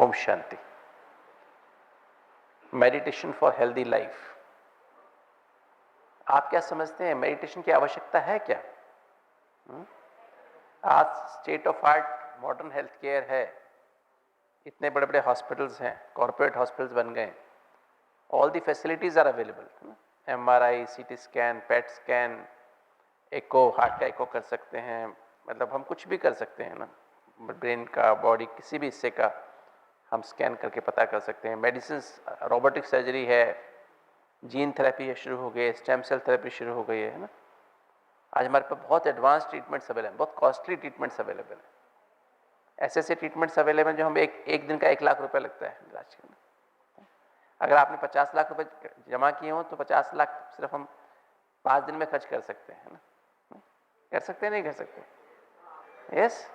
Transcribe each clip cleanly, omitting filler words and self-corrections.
ओम शांति। Meditation for healthy life. आप क्या समझते हैं, मेडिटेशन की आवश्यकता है क्या? आज state of art modern health care है, इतने बड़े बड़े हॉस्पिटल्स हैं, कॉर्पोरेट हॉस्पिटल्स बन गए, all the facilities are available. MRI, CT scan, PET scan, echo, heart का एको कर सकते हैं, मतलब हम कुछ भी कर सकते हैं ना, ब्रेन का, बॉडी किसी भी हिस्से का हम स्कैन करके पता कर सकते हैं। मेडिसिन, रोबोटिक सर्जरी है, जीन थेरेपी शुरू हो गई है, स्टेम सेल थेरेपी शुरू हो गई है ना। आज हमारे पास बहुत एडवांस ट्रीटमेंट्स अवेलेबल हैं, बहुत कॉस्टली ट्रीटमेंट्स अवेलेबल हैं। ऐसे ऐसे ट्रीटमेंट्स अवेलेबल हैं जो हम एक दिन का 1 लाख रुपए लगता है इलाज के लिए। अगर आपने 50 लाख रुपए जमा किए हो तो 50 लाख सिर्फ हम 5 दिन में खर्च कर सकते हैं ना। कर सकते हैं, नहीं कर सकते? यस।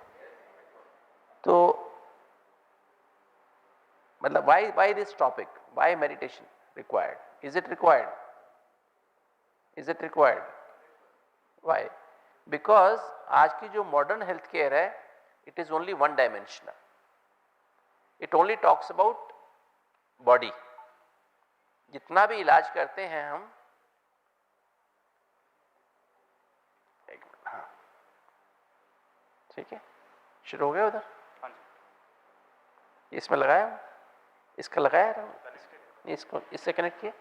तो मतलब why this topic, why meditation required? Is it required? Is it required? Why? Because आज की जो modern health care है, it is only one dimensional. It only talks about body. जितना भी इलाज करते हैं हम, हाँ ठीक है, शुरू हो गया उधर, इसमें लगाया, इसका लगाया रहा, इसको इससे कनेक्ट किया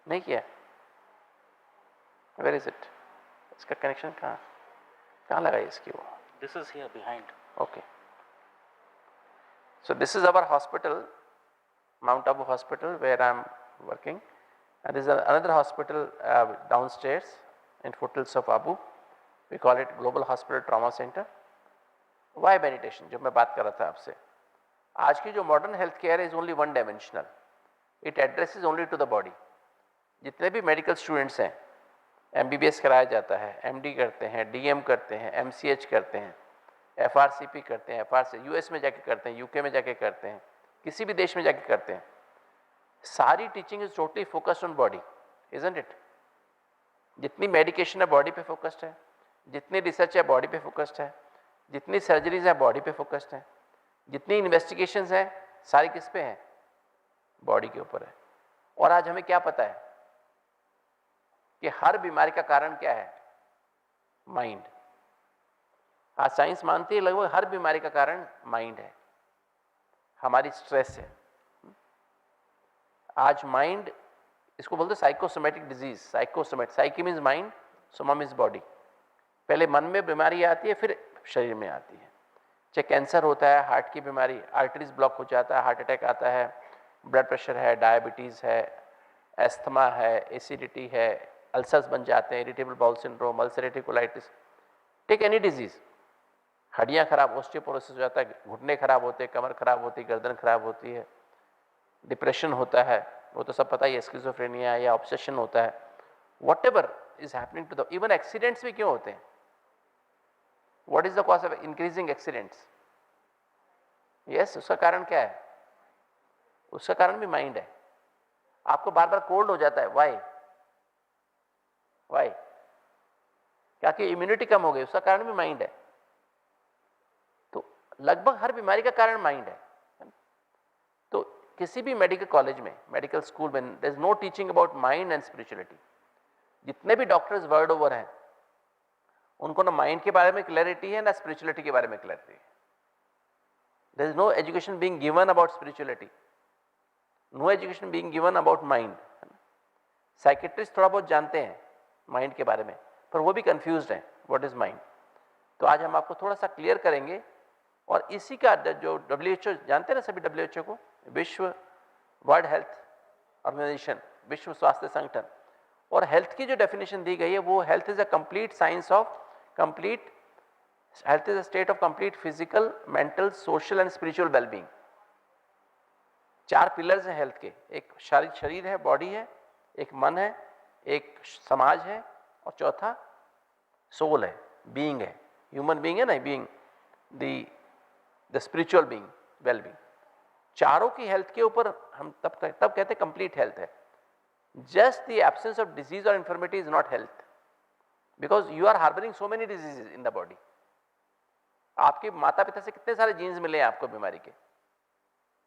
नहीं किया? Where is it? इसका कनेक्शन कहाँ लगाई इसकी? वो this is here behind. Okay, so this is our hospital, Mount Abu Hospital, where I am working, and there is another hospital downstairs in foothills of Abu. We call it Global Hospital Trauma Center. Why meditation? जो मैं बात कर रहा था आपसे, आज की जो मॉडर्न हेल्थ केयर है is only one dimensional. It addresses only to the body. जितने भी मेडिकल स्टूडेंट्स हैं, MBBS कराया जाता है, MD करते हैं, DM करते हैं, MCH करते हैं, FRCP करते हैं, FRC US में जाके करते हैं, UK में जाके करते हैं, किसी भी देश में जाके करते हैं, सारी teaching is totally focused on body, isn't it? जितनी मेडिकेशन है बॉडी पे फोकस्ड है, जितनी रिसर्च है बॉडी पे फोकस्ड है, जितनी सर्जरीज है बॉडी पे फोकस्ड है, जितनी इन्वेस्टिगेशंस है सारी किस पे है? बॉडी के ऊपर है. और आज हमें क्या पता है कि हर बीमारी का कारण क्या है? माइंड. आज साइंस मानती है लगभग हर बीमारी का कारण माइंड है, हमारी स्ट्रेस है. आज माइंड, इसको बोलते psychosomatic disease. Psychosomatic, psyche means mind, Soma means body. पहले मन में बीमारी आती है, फिर शरीर में आती है. चाहे कैंसर होता है, हार्ट की बीमारी, आर्टरीज ब्लॉक हो जाता है, हार्ट अटैक आता है, ब्लड प्रेशर है, डायबिटीज है, एस्थमा है, एसिडिटी है, अल्सर्स बन जाते हैं, irritable bowel syndrome, ulcerative colitis, take any disease. हड्डियां खराब, ऑस्टियोपोरोसिस हो जाता है, घुटने खराब होते हैं, कमर खराब होती है, गर्दन खराब होती है, डिप्रेशन होता है, वो तो सब पता ही है, स्किज़ोफ्रेनिया या ऑब्सेशन होता है. Whatever is happening to the, even accidents भी क्यों होते हैं? What is the cause of increasing accidents? Yes, उसका कारण क्या है? उसका कारण भी माइंड है. आपको बार बार कोल्ड हो जाता है, व्हाई? व्हाई? क्या कि इम्यूनिटी कम हो गई, उसका कारण भी माइंड है. तो लगभग हर बीमारी का कारण माइंड है. तो किसी भी मेडिकल कॉलेज में, मेडिकल स्कूल में, there is no teaching about mind and spirituality. जितने भी डॉक्टर्स वर्ल्ड ओवर हैं, उनको ना माइंड के बारे में क्लैरिटी है, ना स्पिरिचुअलिटी के बारे में क्लैरिटी है. There is no education being given about spirituality, no education being given about mind. Psychiatrist थोड़ा बहुत जानते हैं माइंड के बारे में, पर वो भी कंफ्यूज्ड हैं व्हाट इज माइंड. तो आज हम आपको थोड़ा सा क्लियर करेंगे. और इसी का जो WHO, जानते हैं ना सभी WHO को, विश्व वर्ल्ड हेल्थ ऑर्गेनाइजेशन, विश्व स्वास्थ्य संगठन, और हेल्थ की जो डेफिनेशन दी गई है वो health is a complete science of complete, health is a state of complete physical, mental, social and spiritual wellbeing. 4 pillars हैं हेल्थ के. एक शरीर है, बॉडी है, एक मन है, एक समाज है, और चौथा सोल है, बीइंग है, ह्यूमन बीइंग है ना, being the spiritual being, wellbeing. चारों की हेल्थ के ऊपर हम तब कहते हैं कंप्लीट हेल्थ है. Just the absence of disease और infirmity is not health, because you are harbouring so many diseases in the body. आपके माता पिता से कितने सारे जीन्स मिले हैं आपको बीमारी के?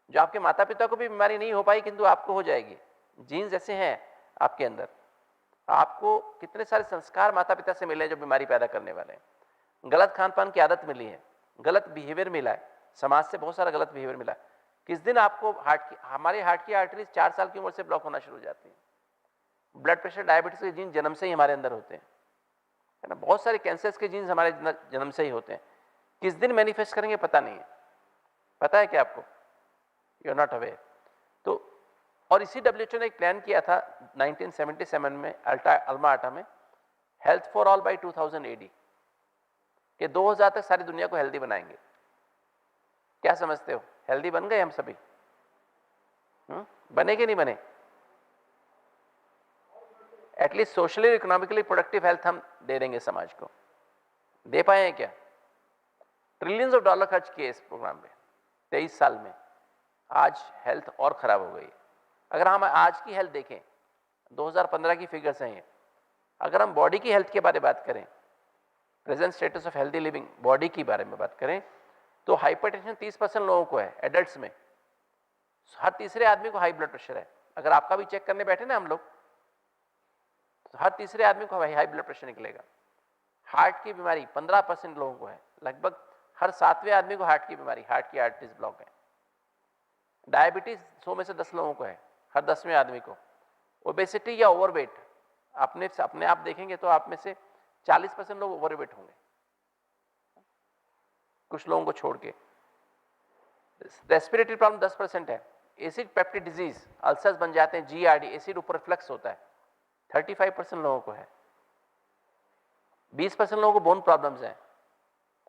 जो आपके माता पिता को भी बीमारी नहीं हो पाई किंतु आपको हो जाएगी। जीन्स ऐसे हैं आपके अंदर। आपको कितने सारे संस्कार माता पिता से मिले जो बीमारी पैदा करने वाले हैं। गलत खान पान की आदत मिली है, गलत बिहेवियर मिला है, समाज से बहुत सारा गलत बिहेवियर मिला है। किस दिन आपको हमारे हार्ट की आर्टरीज 4 साल की उम्र से ब्लॉक होना शुरू हो जाती है। ब्लड प्रेशर, डायबिटीज के जीन जन्म से ही हमारे अंदर होते हैं, है ना। बहुत सारे कैंसर्स के जीन्स हमारे जन्म से ही होते हैं। किस दिन मैनिफेस्ट करेंगे पता नहीं है। पता है क्या आपको? You are not aware. तो और इसी WHO ने एक प्लान किया था 1977 में अल्मा आटा में, health for all by 2000 AD, कि 2000 तक सारी दुनिया को हेल्दी बनाएंगे। क्या समझते हो, हेल्दी बन गए हम सभी? बने कि नहीं बने? At least socially economically productive health हम दे देंगे समाज को। दे पाए हैं क्या? ट्रिलियंस ऑफ डॉलर खर्च किए इस प्रोग्राम पे 23 साल में। आज हेल्थ और खराब हो गई। अगर हम आज की हेल्थ देखें, 2015 की फिगर्स हैं ये, अगर हम बॉडी की हेल्थ के बारे में बात करें, present status of healthy living body की बारे में बात करें, तो हाइपरटेंशन 30% लोगों को है एडल्ट्स में। हर तीसरे आदमी को हाई ब्लड प्रेशर है। अगर आपका भी चेक करने बैठे ना हम लोग, तो हर तीसरे आदमी को हाई ब्लड प्रेशर निकलेगा। हार्ट की बीमारी 15% लोगों को है। लगभग हर 7वें आदमी को हार्ट की बीमारी, हार्ट की आर्टरीज ब्लॉक है। डायबिटीज 100 में से 10 लोगों को है, हर 10वें आदमी को। ओबेसिटी या ओवरवेट, अपने आप देखेंगे तो आप में से 40% लोग ओवरवेट होंगे, कुछ लोगों को छोड़ के। रेस्पिरेटरी प्रॉब्लम 10% है। एसिड पेप्टिक डिजीज, अल्सर्स बन जाते हैं, GERD, एसिड ऊपर रिफ्लक्स होता है, 35% लोगों को है। 20% लोगों को बोन प्रॉब्लम्स हैं,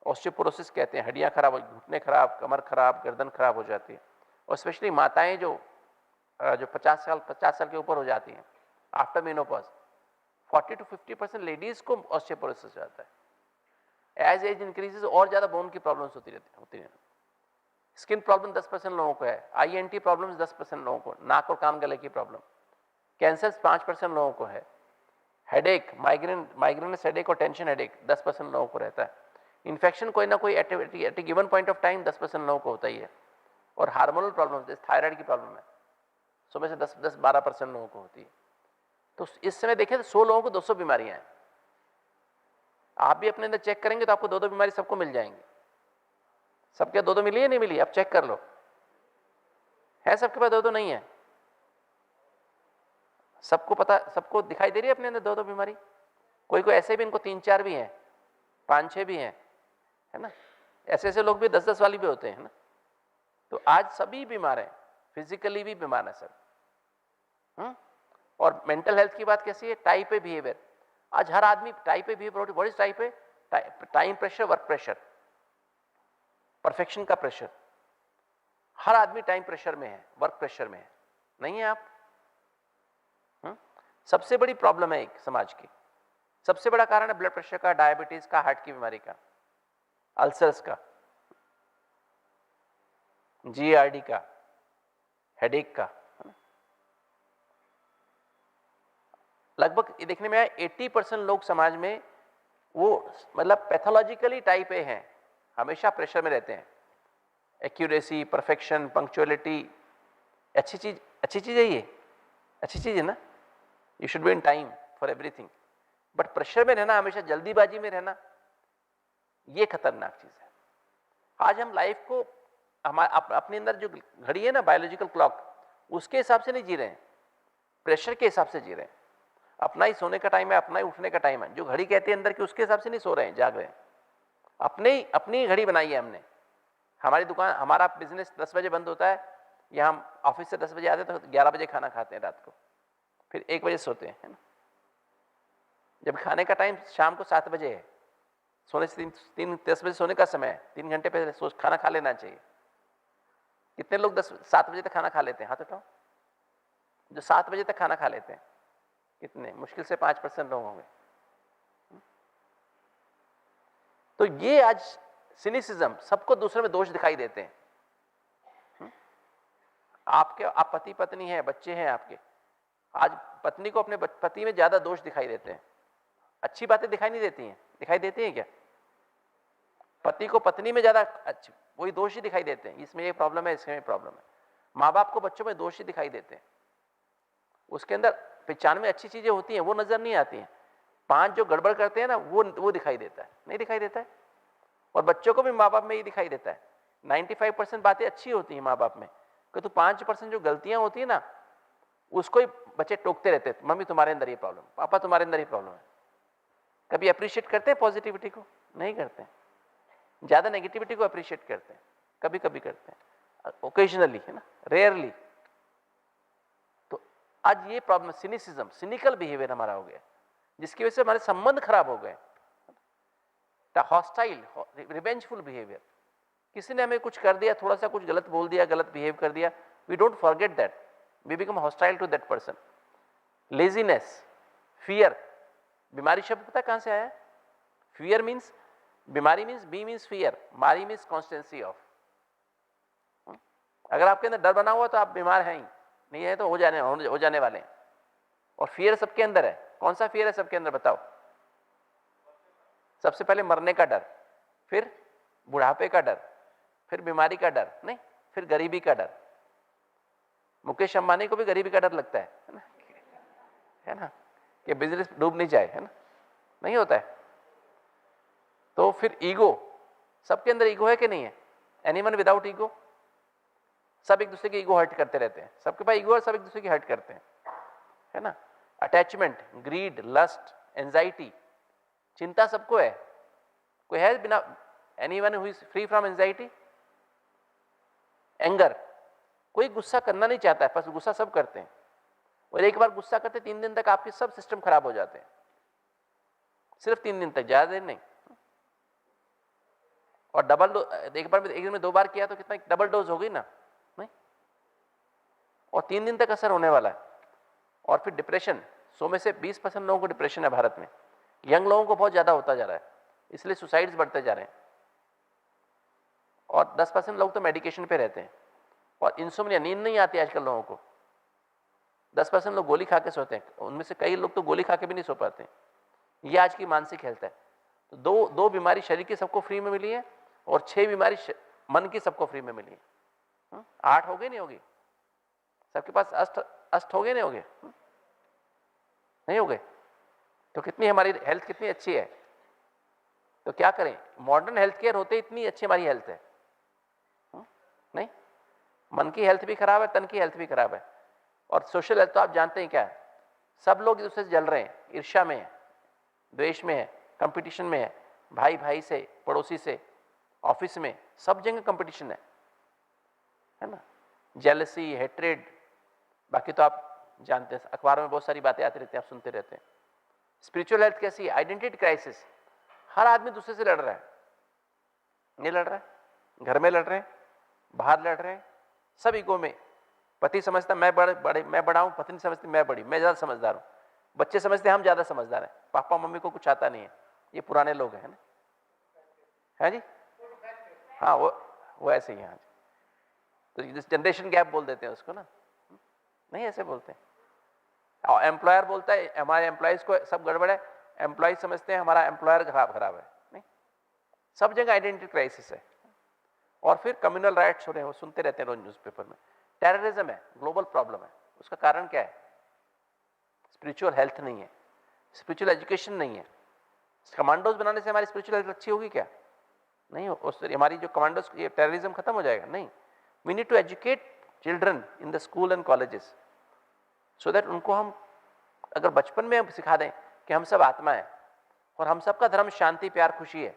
ऑस्टियोपोरोसिस कहते हैं, हड्डियां खराब, घुटने खराब, कमर खराब, गर्दन खराब हो जाती है। और स्पेशली माताएं जो 50 साल के ऊपर हो जाती हैं आफ्टर मेनोपॉज, 40 to 50% लेडीज को ऑस्टियोपोरोसिस आता है। एज एज इंक्रीजेस और ज्यादा बोन की प्रॉब्लम्स होती है। स्किन प्रॉब्लम 10% लोगों को है। INT प्रॉब्लम्स 10% लोगों को, नाक और कान गले की प्रॉब्लम। कैंसर 5% लोगों को है। हेडेक, माइग्रेनस हेडेक और टेंशन हेडेक 10% लोगों को रहता है। इन्फेक्शन कोई ना कोई at given point of time 10% लोगों को होता ही है। और हार्मोनल प्रॉब्लम, जैसे थायराइड की प्रॉब्लम है, 100 में से 10-12% लोगों को होती है। तो इस समय देखें तो 100 लोगों को 200 बीमारियां हैं। आप भी अपने अंदर चेक करेंगे तो आपको 2-2 बीमारी सबको मिल जाएंगी। सबके 2-2 मिली है, नहीं मिली? अब चेक कर लो, है सबके पास? 2-2 नहीं है। सबको पता, सबको दिखाई दे रही है अपने अंदर 2-2 बीमारी। कोई कोई ऐसे भी इनको 3-4 भी हैं, 5-6 भी हैं, है ना। ऐसे ऐसे लोग भी 10-10 वाली भी होते हैं ना। तो आज सभी बीमार हैं, फिजिकली भी बीमार है सब। और मेंटल हेल्थ की बात कैसी है? Type A behaviour. आज हर आदमी type A behaviour. What is type A? Time pressure, work pressure, perfection का प्रेशर। हर आदमी टाइम प्रेशर में है, वर्क प्रेशर में है। नहीं है आप? सबसे बड़ी प्रॉब्लम है एक समाज की, सबसे बड़ा कारण है ब्लड प्रेशर का, डायबिटीज का, हार्ट की बीमारी का, अल्सर्स का, GERD का, हेडेक का। लगभग देखने में आया 80% लोग समाज में वो मतलब पैथोलॉजिकली टाइप ए हैं, हमेशा प्रेशर में रहते हैं। एक्यूरेसी, परफेक्शन, पंक्चुअलिटी, अच्छी चीज है ये, अच्छी चीज है ना। You should be in time for everything. But pressure में रहना, हमेशा जल्दीबाजी में रहना, ये खतरनाक चीज है। आज हम लाइफ को अपने अंदर जो घड़ी है ना, बायोलॉजिकल क्लॉक, उसके हिसाब से नहीं जी रहे हैं, प्रेशर के हिसाब से जी रहे हैं। अपना ही सोने का टाइम है, अपना ही उठने का टाइम है, जो घड़ी कहती है अंदर की, उसके हिसाब से नहीं सो रहे हैं, जाग रहे हैं। अपनी घड़ी बनाई है हमने। हमारी दुकान, हमारा बिजनेस 10 बजे बंद होता है, या हम ऑफिस से 10 बजे आते हैं तो 11 बजे खाना खाते हैं रात को, फिर 1 बजे सोते हैं, है ना। जब खाने का टाइम शाम को 7 बजे है, सोने से 10 बजे सोने का समय है, 3 घंटे पहले खाना खा लेना चाहिए। कितने लोग 7 बजे तक खाना खा लेते हैं? हाथ उठाओ जो 7 बजे तक खाना खा लेते हैं। कितने? मुश्किल से 5% लोग होंगे। तो ये आज सिनिसिज्म, सबको दूसरे में दोष दिखाई देते हैं। आप पति पत्नी है, बच्चे हैं आपके, आज पत्नी को अपने पति में ज्यादा दोष दिखाई देते हैं। अच्छी बातें दिखाई नहीं देती हैं? दिखाई देती हैं क्या? पति को पत्नी में ज्यादा वही दोष ही दिखाई देते हैं, इसमें ये प्रॉब्लम है, इसमें प्रॉब्लम है। माँ बाप को बच्चों में दोष ही दिखाई देते हैं, उसके अंदर 95 अच्छी चीजें होती हैं वो नजर नहीं आती हैं, 5 जो गड़बड़ करते हैं ना वो दिखाई देता है, नहीं दिखाई देता है। और बच्चों को भी माँ बाप में ये दिखाई देता है, 95% बातें अच्छी होती हैं माँ बाप में, तो 5% जो गलतियां होती है ना उसको ही बच्चे टोकते रहते हैं, मम्मी तुम्हारे अंदर ये प्रॉब्लम, पापा तुम्हारे अंदर ये प्रॉब्लम है। कभी अप्रिशिएट करते हैं पॉजिटिविटी को? नहीं करते हैं, ज्यादा नेगेटिविटी को अप्रिशिएट करते हैं, कभी कभी करते हैं, ओकेजनली, है ना, रेयरली। तो आज ये प्रॉब्लम सिनिसिज्म, सिनिकल बिहेवियर हमारा हो गया, जिसकी वजह से हमारे संबंध खराब हो गए। हॉस्टाइल, रिवेंजफुल बिहेवियर, किसी ने हमें कुछ कर दिया, थोड़ा सा कुछ गलत बोल दिया, गलत बिहेव कर दिया, we don't forget that, we become hostile to that person. Laziness, fear, बीमारी शब्द पता कहां से आया? फियर मीन्स, बीमारी मीन्स, बी मीन्स फियर, मारी मीन्स कॉन्स्टेंसी ऑफ। अगर आपके अंदर डर बना हुआ तो आप बीमार हैं ही नहीं, है तो हो जाने वाले हैं। और फियर सबके अंदर है। कौन सा फियर है सबके अंदर बताओ? सबसे पहले मरने का डर, फिर बुढ़ापे का डर, फिर बीमारी का डर, नहीं, फिर गरीबी का डर। मुकेश अंबानी को भी गरीबी का डर लगता है ना, कि बिजनेस डूब नहीं जाए, है ना, नहीं होता है। तो फिर ईगो, सबके अंदर ईगो है कि नहीं है? Anyone without ego? सब एक दूसरे की ईगो हर्ट करते रहते हैं, सबके पास ईगो है, सब एक दूसरे की हर्ट करते हैं, है ना। अटैचमेंट, ग्रीड, लस्ट, एंजाइटी, चिंता सबको है। कोई है बिना, anyone who is free from anxiety? Anger, कोई गुस्सा करना नहीं चाहता है, बस गुस्सा सब करते हैं, और एक बार गुस्सा करते 3 दिन तक आपके सब सिस्टम खराब हो जाते हैं, सिर्फ 3 दिन तक, ज्यादा दिन नहीं। और डबल, एक दिन में 2 बार किया तो कितना डबल डोज हो गई ना, नहीं? और 3 दिन तक असर होने वाला है। और फिर डिप्रेशन, 100 में से 20% लोगों को डिप्रेशन है भारत में, यंग लोगों को बहुत ज्यादा होता जा रहा है, इसलिए सुसाइड्स बढ़ते जा रहे हैं। और 10% लोग तो मेडिकेशन पे रहते हैं, और इंसोम्निया, नींद नहीं आती आजकल लोगों को। 10% लोग गोली खा के सोते हैं, उनमें से कई लोग तो गोली खा के भी नहीं सो पाते। ये आज की मानसिक हेल्थ है। तो दो बीमारी शरीर की सबको फ्री में मिली है, और 6 बीमारी मन की सबको फ्री में मिली है। 8 हो गई, नहीं होगी? सबके पास अष्ट हो गए, नहीं हो गए? नहीं हो गए? तो कितनी हमारी हेल्थ कितनी अच्छी है। तो क्या करें, मॉडर्न हेल्थ केयर होते इतनी अच्छी हमारी हेल्थ है, नहीं? मन की हेल्थ भी खराब है, तन की हेल्थ भी खराब है। और सोशल हेल्थ तो आप जानते हैं क्या है, सब लोग एक दूसरे से जल रहे हैं, ईर्ष्या में है, द्वेष में है, कंपटीशन में है, भाई भाई से, पड़ोसी से, ऑफिस में, सब जगह कंपटीशन है ना, जेलसी, हेट्रेड। बाकी तो आप जानते हैं, अखबारों में बहुत सारी बातें आती रहती हैं, आप सुनते रहते हैं। स्पिरिचुअल हेल्थ कैसी है? आइडेंटिटी क्राइसिस, हर आदमी दूसरे से लड़ रहा है, नहीं लड़ रहा है, घर में लड़ रहे हैं, बाहर लड़ रहे हैं, सब ईगो में। पति समझता मैं बड़ा हूं, पत्नी समझती मैं बड़ी, मैं ज्यादा समझदार हूं, बच्चे समझते हम ज्यादा समझदार हैं, पापा मम्मी को कुछ आता नहीं है। ये पुराने लोग हैं ना, है जी? हाँ, वो ऐसे ही हैं। तो जनरेशन गैप बोल देते हैं उसको ना, नहीं ऐसे बोलते हैं। और एम्प्लॉयर बोलता है हमारे एम्प्लॉयज को सब गड़बड़ है, एम्प्लॉयज समझते हैं हमारा एम्प्लॉयर खराब है, नहीं, सब जगह आइडेंटिटी क्राइसिस है। और फिर कम्युनल राइट्स हो रहे हैं, वो सुनते रहते हैं रोज न्यूज़पेपर में। टेररिज्म है, ग्लोबल प्रॉब्लम है। उसका कारण क्या है? स्पिरिचुअल हेल्थ नहीं है, स्पिरिचुअल एजुकेशन नहीं है। कमांडोज बनाने से हमारी स्पिरिचुअल हेल्थ अच्छी होगी क्या? नहीं हो, उससे हमारी जो कमांडोज, ये टेररिज्म खत्म हो जाएगा? नहीं। We need to educate children in the school and colleges, so that उनको हम अगर बचपन में हम सिखा दें कि हम सब आत्मा है, और हम सबका धर्म शांति, प्यार, खुशी है।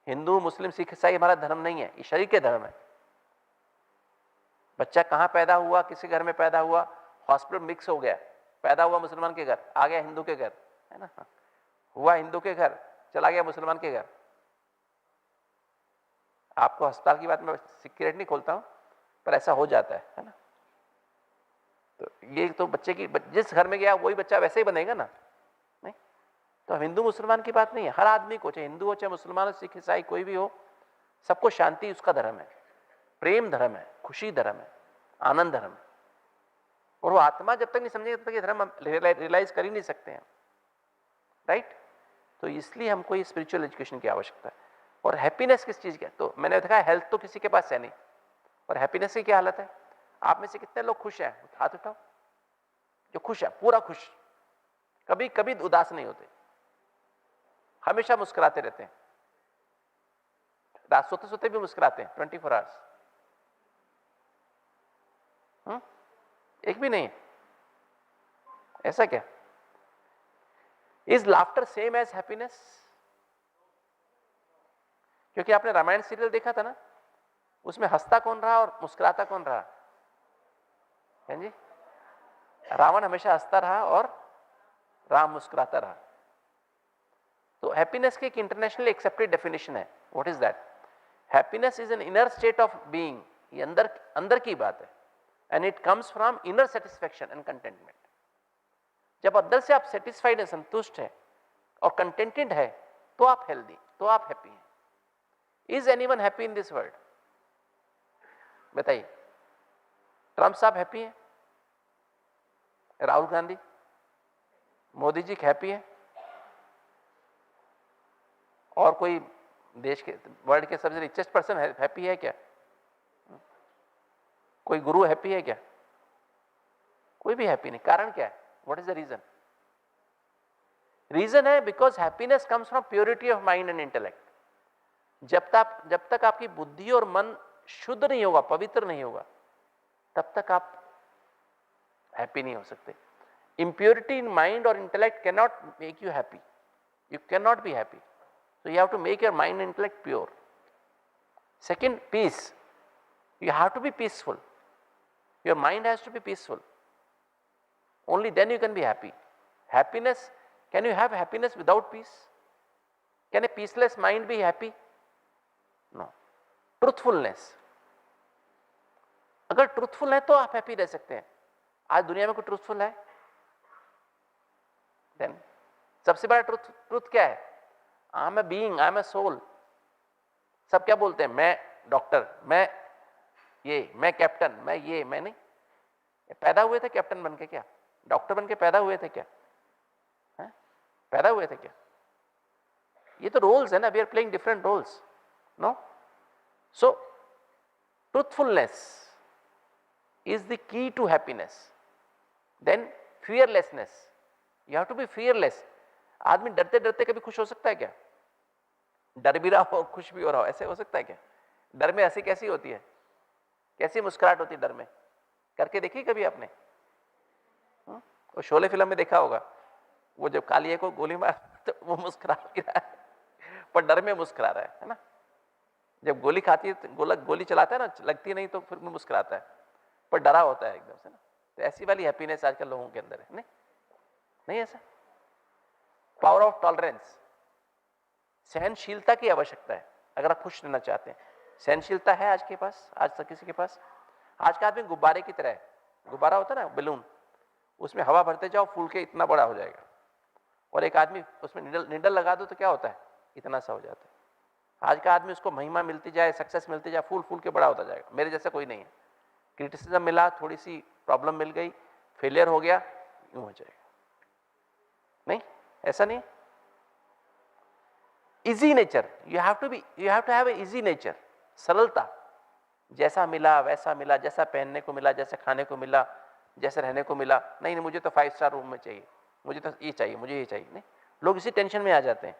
हिंदू, मुस्लिम, सिख, ईसाई हमारा धर्म नहीं है, ये शरीर के धर्म है। बच्चा कहाँ पैदा हुआ, किसी घर में पैदा हुआ, हॉस्पिटल मिक्स हो गया, पैदा हुआ मुसलमान के घर, आ गया हिंदू के घर, है ना, हुआ हिंदू के घर, चला गया मुसलमान के घर। आपको अस्पताल की बात में सीक्रेट नहीं खोलता हूं, पर ऐसा हो जाता है ना। तो ये तो बच्चे की, जिस घर में गया वही बच्चा वैसे ही बनेगा ना, नहीं? तो हिंदू मुसलमान की बात नहीं है, हर आदमी को, चाहे हिंदू हो, चाहे मुसलमान हो, सिख, ईसाई, कोई भी हो, सबको शांति उसका धर्म है, प्रेम धर्म है, खुशी धर्म है, आनंद धर्म है। और वो आत्मा जब तक नहीं समझेगा तब तक ये धर्म हम रियलाइज कर ही नहीं सकते हैं, राइट? तो इसलिए हमको ये स्पिरिचुअल एजुकेशन की आवश्यकता है। और हैप्पीनेस किस चीज की है? तो मैंने देखा हेल्थ तो किसी के पास है नहीं, और हैप्पीनेस की क्या हालत है? आप में से कितने लोग खुश हैं? हाथ उठाओ जो खुश है, पूरा खुश, कभी कभी उदास नहीं होते, हमेशा मुस्कुराते रहते हैं, रात सोते सोते भी मुस्कुराते हैं 24 आवर्स। एक भी नहीं? ऐसा क्या? Is laughter same as happiness? क्योंकि आपने रामायण सीरियल देखा था ना, उसमें हंसता कौन रहा और मुस्कुराता कौन रहा? हैं जी? रावण हमेशा हंसता रहा और राम मुस्कुराता रहा। तो हैप्पीनेस की एक इंटरनेशनल एक्सेप्टेड डेफिनेशन है। What is that? Happiness is an inner state of being, ये अंदर अंदर की बात है, and it comes from inner satisfaction and contentment. जब अंदर से आप सेटिस्फाइड है, संतुष्ट है और कंटेंटेड है, तो आप हेल्दी, तो आप हैप्पी हैं। Is anyone happy in this world? बताइए। ट्रंप साहब हैप्पी हैं? राहुल गांधी, मोदी जी हैप्पी है? और कोई देश के, वर्ल्ड के सबसे रिचेस्ट पर्सन हैप्पी है क्या? कोई गुरु हैप्पी है क्या? कोई भी हैप्पी नहीं। कारण क्या है? What is the reason? Reason है because happiness comes from purity of mind and intellect. जब तक आपकी बुद्धि और मन शुद्ध नहीं होगा, पवित्र नहीं होगा, तब तक आप हैप्पी नहीं हो सकते। impurity in mind or intellect cannot make you happy. You cannot be happy. So you have to make your mind and intellect pure. Second, peace. You have to be peaceful. Your mind has to be peaceful. Only then you can be happy. Happiness, can you have happiness without peace? Can a peaceless mind be happy? No. Truthfulness. अगर truthful है तो आप happy रह सकते हैं। आज दुनिया में कोई ट्रूथफुल है? देन सबसे बड़ा ट्रूथ क्या है? I am a being, I am a soul. सब क्या बोलते हैं? मैं डॉक्टर, मैं ये, मैं कैप्टन, मैं ये, मैं नहीं। पैदा हुए थे कैप्टन बन के क्या? डॉक्टर बन के पैदा हुए थे क्या? है? पैदा हुए थे क्या? ये तो रोल्स है ना, we are playing different roles, no? So truthfulness is the key to happiness. Then fearlessness. You have to be fearless. आदमी डरते डरते कभी खुश हो सकता है क्या? डर भी रहा हो, खुश भी हो रहा हो, ऐसे हो सकता है क्या? डर में हंसी कैसी होती है? कैसी मुस्कुराहट होती है डर में? करके देखिए कभी आपने? वो शोले फिल्म में देखा होगा, वो जब कालिया को गोली मार तो वो मुस्कुरा रहा है, पर डर में मुस्कुरा रहा है ना? जब गोली खाती है तो गोली चलाता है ना, लगती नहीं तो फिर मुस्कुराता है, पर डरा होता है एकदम से ना। तो ऐसी वाली हैप्पीनेस आजकल लोगों के अंदर है, नहीं? नहीं ऐसा? पावर ऑफ टॉलरेंस, सहनशीलता की आवश्यकता है अगर आप खुश रहना चाहते हैं। सहनशीलता है आज के पास? आज तक किसी के पास? आज का आदमी गुब्बारे की तरह है। गुब्बारा होता है ना, बैलून, उसमें हवा भरते जाओ, फूल के इतना बड़ा हो जाएगा। और एक आदमी उसमें निडल लगा दो तो क्या होता है? इतना सा हो जाता है। आज का आदमी, उसको महिमा मिलती जाए, सक्सेस मिलती जाए, फूल फूल के बड़ा होता जाएगा। मेरे जैसा कोई नहीं है। क्रिटिसिज्म मिला, थोड़ी सी प्रॉब्लम मिल गई, फेलियर हो गया, यूं हो जाएगा। नहीं, ऐसा नहीं। Easy nature, you have to have a easy nature. सरलता, जैसा मिला वैसा मिला, जैसा पहनने को मिला, जैसा खाने को मिला, जैसे रहने को मिला, नहीं मुझे तो 5 स्टार रूम में चाहिए, मुझे तो ये चाहिए, मुझे ये चाहिए। नहीं, लोग इसी टेंशन में आ जाते हैं।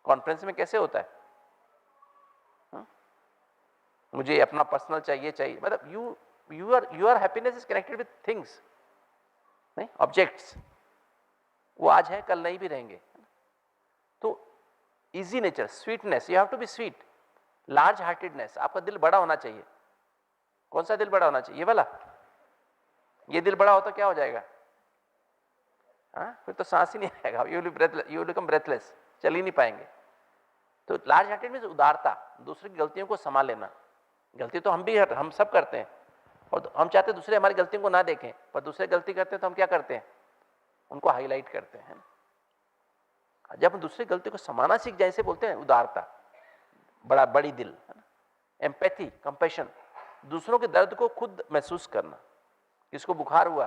कॉन्फ्रेंस में कैसे होता है? मुझे अपना पर्सनल चाहिए, मतलब your happiness is connected with things, नहीं, ऑब्जेक्ट्स। वो आज है, कल नहीं भी रहेंगे। तो easy nature, sweetness, you have to be sweet. Large heartedness, आपका दिल बड़ा होना चाहिए। कौन सा दिल बड़ा होना चाहिए? ये वाला। ये दिल बड़ा हो तो क्या हो जाएगा? फिर तो सांस ही नहीं आएगा, यू विल बिकम ब्रेथलेस, चल ही नहीं पाएंगे। तो लार्ज हार्टेड मींस उदारता, दूसरे की गलतियों को संभाल लेना। गलती तो हम सब करते हैं, और हम चाहते हैं दूसरे हमारी गलतियों को ना देखें, पर दूसरे गलती करते हैं तो हम क्या करते हैं? उनको हाईलाइट करते हैं। जब हम दूसरी गलती को समाना सीख जाए, इसे बोलते हैं उदारता, बड़ी दिल, है ना? एम्पैथी, कंपैशन, दूसरों के दर्द को खुद महसूस करना। किसको बुखार हुआ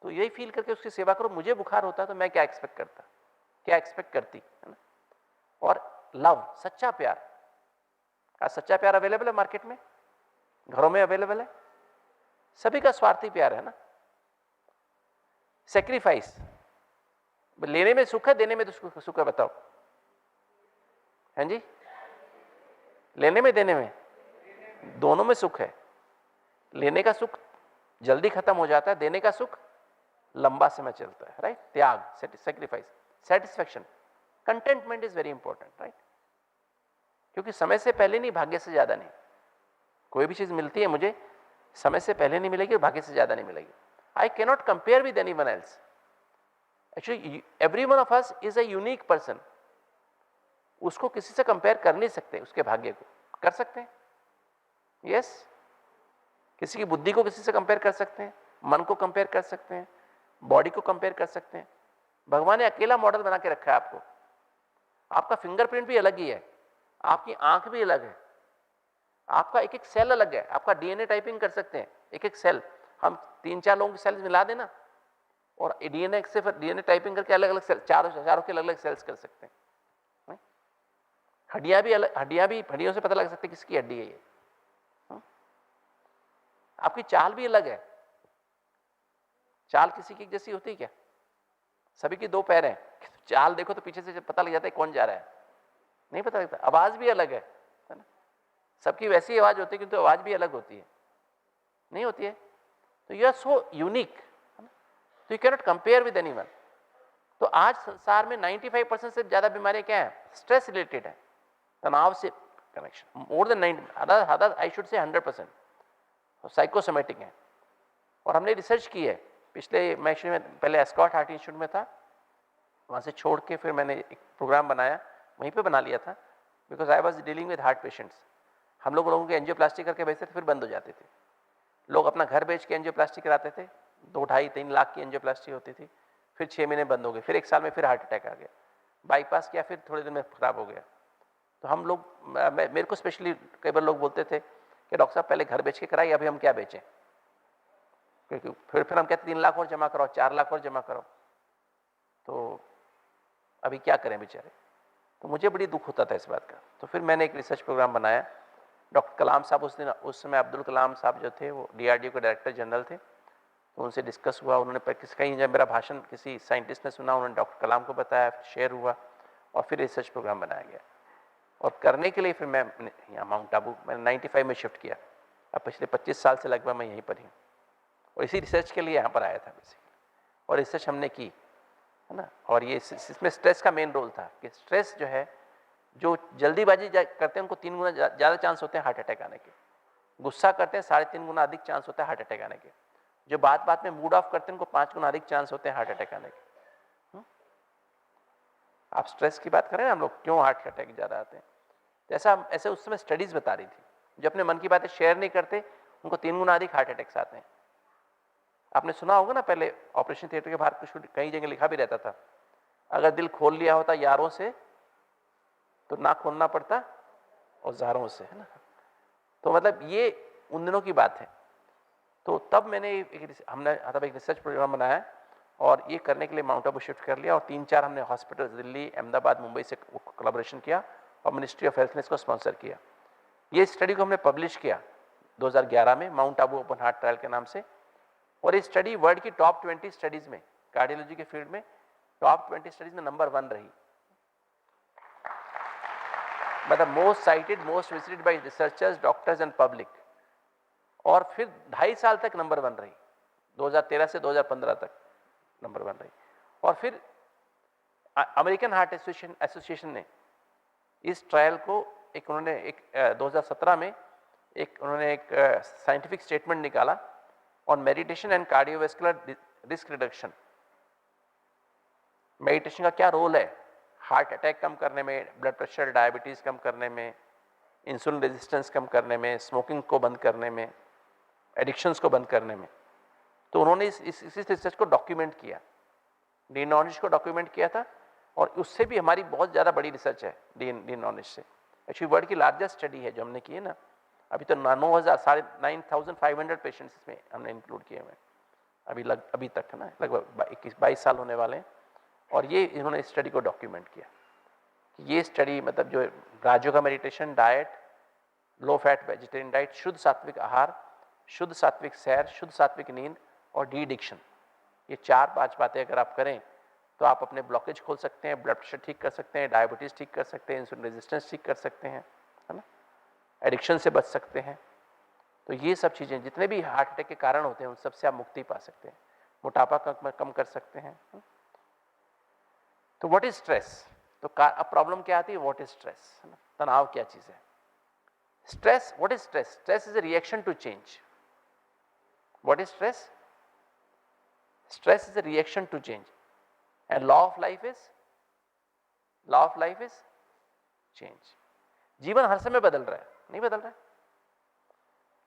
तो यही फील करके उसकी सेवा करो। मुझे बुखार होता तो मैं क्या एक्सपेक्ट करता, क्या एक्सपेक्ट करती, है ना? और लव, सच्चा प्यार। सच्चा प्यार अवेलेबल है मार्केट में, घरों में अवेलेबल है। सभी का स्वार्थी प्यार है ना। सेक्रीफाइस, लेने में सुख है, देने में तो सुख है, बताओ। हैं जी? लेने में देने में दोनों में सुख है। लेने का सुख जल्दी खत्म हो जाता है, देने का सुख लंबा समय चलता है, राइट। त्याग, sacrifice, satisfaction, contentment is very important, right. क्योंकि समय से पहले नहीं, भाग्य से ज्यादा नहीं। कोई भी चीज मिलती है मुझे, समय से पहले नहीं मिलेगी, भाग्य से ज्यादा नहीं मिलेगी। I can not compare with anyone else. Actually every one of us is a unique person. उसको किसी से कंपेयर कर नहीं सकते, उसके भाग्य को कर सकते हैं, यस। किसी की बुद्धि को किसी से कंपेयर कर सकते हैं, मन को कंपेयर कर सकते हैं, बॉडी को कंपेयर कर सकते हैं। भगवान ने अकेला मॉडल बना के रखा है आपको। आपका फिंगरप्रिंट भी अलग ही है, आपकी आंख भी अलग है, आपका एक एक सेल अलग है। आपका डीएनए टाइपिंग कर सकते हैं, एक एक सेल। हम 3-4 लोगों के सेल्स मिला देना और डीएनए से फिर डीएनए टाइपिंग करके अलग अलग सेल, चारों के अलग अलग सेल्स कर सकते हैं। हड्डियां भी अलग, हड्डियों से पता लग सकता है किसकी हड्डी है ये। आपकी चाल भी अलग है। चाल किसी की जैसी होती है क्या? सभी की 2 पैर हैं, चाल देखो तो पीछे से पता लग जाता है कौन जा रहा है, नहीं पता लगता। आवाज भी अलग है ना। सबकी वैसी आवाज होती है किंतु आवाज भी अलग होती है, नहीं होती है। तो यू आर सो यूनिक, तो you can not compare with anyone. तो आज संसार में 95% से ज्यादा बीमारियां क्या है? स्ट्रेस रिलेटेड है, तनाव से connection. More than 90, I should say 100% psychosomatic है। और हमने रिसर्च की है पिछले, मैं पहले एस्कॉट हार्ट इंस्टीट्यूट में था, वहाँ से छोड़ के फिर मैंने एक प्रोग्राम बनाया, वहीं पे बना लिया था, because I was dealing with heart patients. हम लोगों के एंजियोप्लास्टी करके भेजते थे, फिर बंद हो जाते थे। लोग अपना घर बेच के एंजियोप्लास्टी कराते थे, 2-2.5-3 लाख की एंजियोप्लास्टी होती थी, फिर 6 महीने बंद हो गए, फिर 1 साल में फिर हार्ट अटैक आ गया, बाईपास किया, फिर थोड़े दिन में खराब हो गया। तो हम लोग, मेरे को स्पेशली कई बार लोग बोलते थे कि डॉक्टर साहब पहले घर बेच के कराइए, अभी हम क्या बेचें, क्योंकि फिर हम कहते 3 लाख और जमा कराओ, 4 लाख और जमा कराओ, तो अभी क्या करें बेचारे। तो मुझे बड़ी दुख होता था इस बात का। तो फिर मैंने एक रिसर्च प्रोग्राम बनाया। डॉक्टर कलाम साहब उस समय अब्दुल कलाम साहब जो थे वो डीआरडीओ के डायरेक्टर जनरल थे, तो उनसे डिस्कस हुआ। उन्होंने कहीं जब मेरा भाषण किसी साइंटिस्ट ने सुना, उन्होंने डॉक्टर कलाम को बताया, शेयर हुआ और फिर रिसर्च प्रोग्राम बनाया गया। और करने के लिए फिर मैं यहाँ माउंट आबू मैंने 95 में शिफ्ट किया। अब पिछले 25 साल से लगभग मैं यहीं पर ही हूँ और इसी रिसर्च के लिए यहाँ पर आया था बेसिकली। और रिसर्च हमने की, है ना। और ये इसमें स्ट्रेस का मेन रोल था कि स्ट्रेस जो है, जो जल्दीबाजी करते हैं उनको 3 गुना ज़्यादा चांस होते हैं हार्ट अटैक आने के। गुस्सा करते हैं 3.5 गुना अधिक चांस होता है हार्ट अटैक आने के। जो बात बात में मूड ऑफ करते हैं उनको 5 गुना अधिक चांस होते हैं हार्ट अटैक आने के। आप स्ट्रेस की बात करें ना, हम लोग क्यों हार्ट अटैक ज़्यादा आते हैं, तो ऐसे उस समय स्टडीज बता रही थी। जो अपने मन की बातें शेयर नहीं करते उनको 3 गुना अधिक हार्ट अटैक्स आते हैं। आपने सुना होगा ना, पहले ऑपरेशन थिएटर के बाहर कुछ कई जगह लिखा भी रहता था, अगर दिल खोल लिया होता यारों से तो ना खोलना पड़ता औजारों से, है ना। तो मतलब ये उन दिनों की बात है। तो तब मैंने हमने एक रिसर्च प्रोग्राम बनाया और ये करने के लिए माउंट आबू शिफ्ट कर लिया। और 3-4 हमने हॉस्पिटल दिल्ली, अहमदाबाद, मुंबई से कोलैबोरेशन किया और मिनिस्ट्री ऑफ हेल्थ ने इसको स्पॉन्सर किया। ये स्टडी को हमने पब्लिश किया 2011 में, Mount Abu open heart trial के नाम से। और ये स्टडी वर्ल्ड की टॉप 20 स्टडीज में, कार्डियोलॉजी के फील्ड में टॉप 20 स्टडीज में नंबर 1 रही। मतलब most cited, most visited by researchers, doctors and public. और फिर 2.5 साल तक नंबर 1 रही, 2013 से 2015 तक नंबर 1 रही। और फिर अमेरिकन हार्ट एसोसिएशन ने इस ट्रायल को उन्होंने 2017 में उन्होंने एक साइंटिफिक स्टेटमेंट निकाला on meditation and cardiovascular risk reduction. Meditation का क्या रोल है हार्ट अटैक कम करने में, ब्लड प्रेशर, डायबिटीज कम करने में, इंसुलिन रेजिस्टेंस कम करने में, स्मोकिंग को बंद करने में, एडिक्शंस को बंद करने में। तो उन्होंने इस रिसर्च को डॉक्यूमेंट किया, डी नॉनिश को डॉक्यूमेंट किया था। और उससे भी हमारी बहुत ज़्यादा बड़ी रिसर्च है डी नॉनिश से। एक्चुअली वर्ल्ड की लार्जेस्ट स्टडी है जो हमने की है ना। अभी तो 9,500 पेशेंट्स इसमें हमने इंक्लूड किए हुए अभी तक, है ना, लगभग 21-22 साल होने वाले हैं। और ये इन्होंने स्टडी को डॉक्यूमेंट किया। ये स्टडी मतलब जो राज्यों का meditation, diet, low fat vegetarian diet, शुद्ध सात्विक आहार, शुद्ध सात्विक सैर, शुद्ध सात्विक नींद और डी एडिक्शन, ये 4-5 बातें अगर आप करें तो आप अपने ब्लॉकेज खोल सकते हैं, ब्लड प्रेशर ठीक कर सकते हैं, डायबिटीज ठीक कर सकते हैं, इंसुलिन रेजिस्टेंस ठीक कर सकते हैं, है ना, एडिक्शन से बच सकते हैं। तो ये सब चीजें, जितने भी हार्ट अटैक के कारण होते हैं उन सबसे आप मुक्ति पा सकते हैं, मोटापा कम कर सकते हैं। तो व्हाट इज स्ट्रेस? तो अब प्रॉब्लम क्या आती है, व्हाट इज स्ट्रेस, है ना, तनाव क्या चीज है? Stress, what is stress? Stress is a reaction to change. What is stress? Stress is a reaction to change and law of life is change. जीवन हर समय बदल रहा है, नहीं बदल रहा है?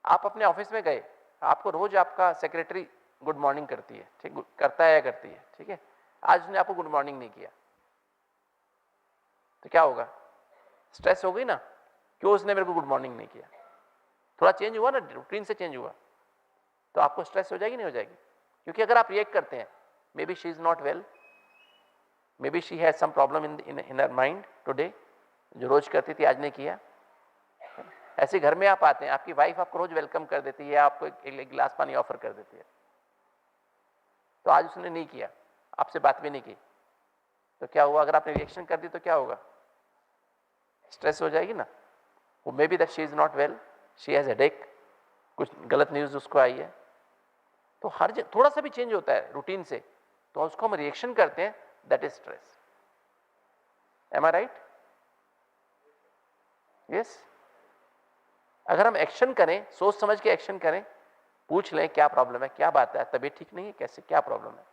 आप अपने ऑफिस में गए, आपको रोज आपका सेक्रेटरी गुड मॉर्निंग करती है, ठीक, करता है या करती है, ठीक है, आज उसने आपको गुड मॉर्निंग नहीं किया तो क्या होगा? स्ट्रेस हो गई ना, क्यों उसने मेरे को गुड मॉर्निंग नहीं किया? थोड़ा चेंज हुआ ना, रूटीन से चेंज हुआ, तो आपको स्ट्रेस हो जाएगी नहीं हो जाएगी? क्योंकि अगर आप रिएक्ट करते हैं, maybe she is not well, maybe she has some problem in her mind today, जो रोज करती थी आज नहीं किया। ऐसे घर में आप आते हैं, आपकी वाइफ आपको रोज वेलकम कर देती है, आपको एक गिलास पानी ऑफर कर देती है, तो आज उसने नहीं किया, आपसे बात भी नहीं की, तो क्या हुआ? अगर आपने रिएक्शन कर दी तो क्या होगा? स्ट्रेस हो जाएगी ना। वो may be that she is not well, she has headache, कुछ गलत न्यूज उसको आई है। तो हर थोड़ा सा भी चेंज होता है रूटीन से तो उसको हम रिएक्शन करते हैं, that is stress. Am I right? Yes. अगर हम एक्शन करें, सोच समझ के एक्शन करें, पूछ लें क्या प्रॉब्लम है, क्या बात है, तबीयत ठीक नहीं है, कैसे, क्या प्रॉब्लम है,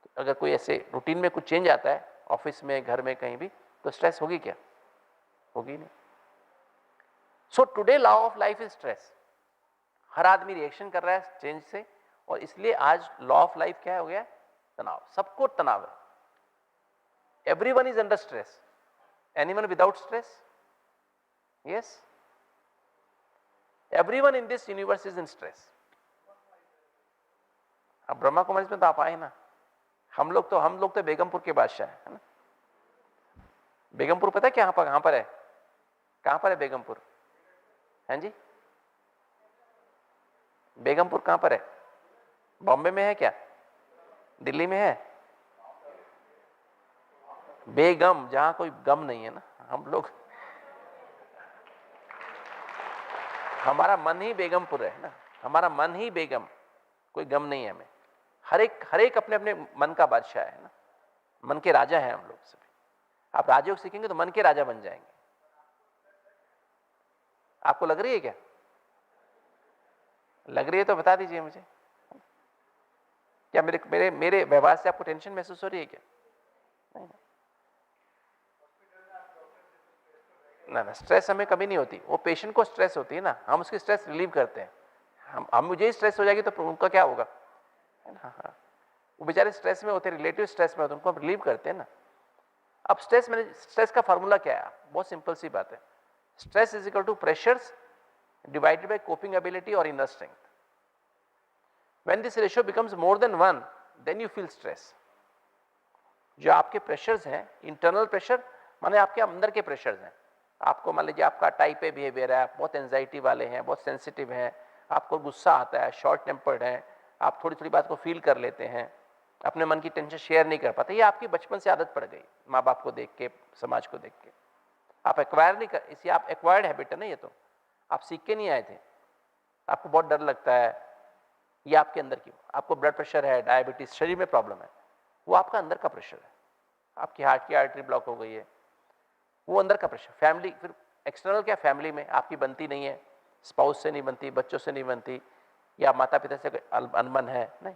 तो अगर कोई ऐसे रूटीन में कुछ चेंज आता है, ऑफिस में, घर में, कहीं भी, तो स्ट्रेस होगी क्या? होगी नहीं। So today law of life is stress. हर आदमी रिएक्शन कर रहा है चेंज से, और इसलिए आज लॉ ऑफ लाइफ क्या हो गया? तनाव। सबको तनाव है। Everyone is under stress. Anyone without stress? Yes, everyone in this universe is in stress. अब ब्रह्मा कुमारी में तो आप आए ना, हम लोग तो बेगमपुर के बादशाह है ना। बेगमपुर पता है क्या कहां पर है? कहां पर है बेगमपुर? हैं जी, बेगमपुर कहां पर है? बॉम्बे में है क्या? दिल्ली में है? बेगम, जहां कोई गम नहीं है ना। हम लोग, हमारा मन ही बेगमपुर है ना, हमारा मन ही बेगम, कोई गम नहीं है हमें। हर एक अपने अपने मन का बादशाह है ना, मन के राजा हैं हम लोग सभी। आप राजयोग सीखेंगे तो मन के राजा बन जाएंगे। आपको लग रही है क्या? लग रही है तो बता दीजिए मुझे। क्या मेरे मेरे मेरे व्यवहार से आपको टेंशन महसूस हो रही है क्या? नहीं ना, स्ट्रेस हमें कभी नहीं होती, वो पेशेंट को स्ट्रेस होती है ना, हम उसकी स्ट्रेस रिलीव करते हैं। हम मुझे ही स्ट्रेस हो जाएगी तो उनका क्या होगा? हाँ, वो बेचारे स्ट्रेस में होते, रिलेटिव स्ट्रेस में होते, उनको हम रिलीव करते हैं ना। अब स्ट्रेस का फॉर्मूला क्या है? बहुत सिंपल सी बात है। Stress is equal to pressures divided by coping ability और inner strength. When this ratio becomes more than 1, then you feel stress. जो आपके प्रेशर्स हैं, इंटरनल प्रेशर माने आपके अंदर के प्रेशर्स हैं, आपको मान लीजिए आपका टाइप ए बिहेवियर है, आप बहुत एंजाइटी वाले हैं, बहुत सेंसिटिव हैं, आपको गुस्सा आता है, शॉर्ट टेम्पर्ड है, आप थोड़ी थोड़ी बात को फील कर लेते हैं, अपने मन की टेंशन शेयर नहीं कर पाते, ये आपकी बचपन से आदत पड़ गई, माँ बाप को देख के, समाज को देख के। आप एक्वायर नहीं कर, इसी आप एक्वायर्ड हैबिट है ना, ये तो आप सीख के नहीं आए थे। आपको बहुत डर लगता है, ये आपके अंदर की, आपको ब्लड प्रेशर है, डायबिटीज, शरीर में प्रॉब्लम है, वो आपका अंदर का प्रेशर है। आपकी हार्ट की आर्टरी ब्लॉक हो गई है, वो अंदर का प्रेशर। फैमिली, फिर एक्सटर्नल क्या, फैमिली में आपकी बनती नहीं है, स्पाउस से नहीं बनती, बच्चों से नहीं बनती, या माता पिता से अनबन है नहीं,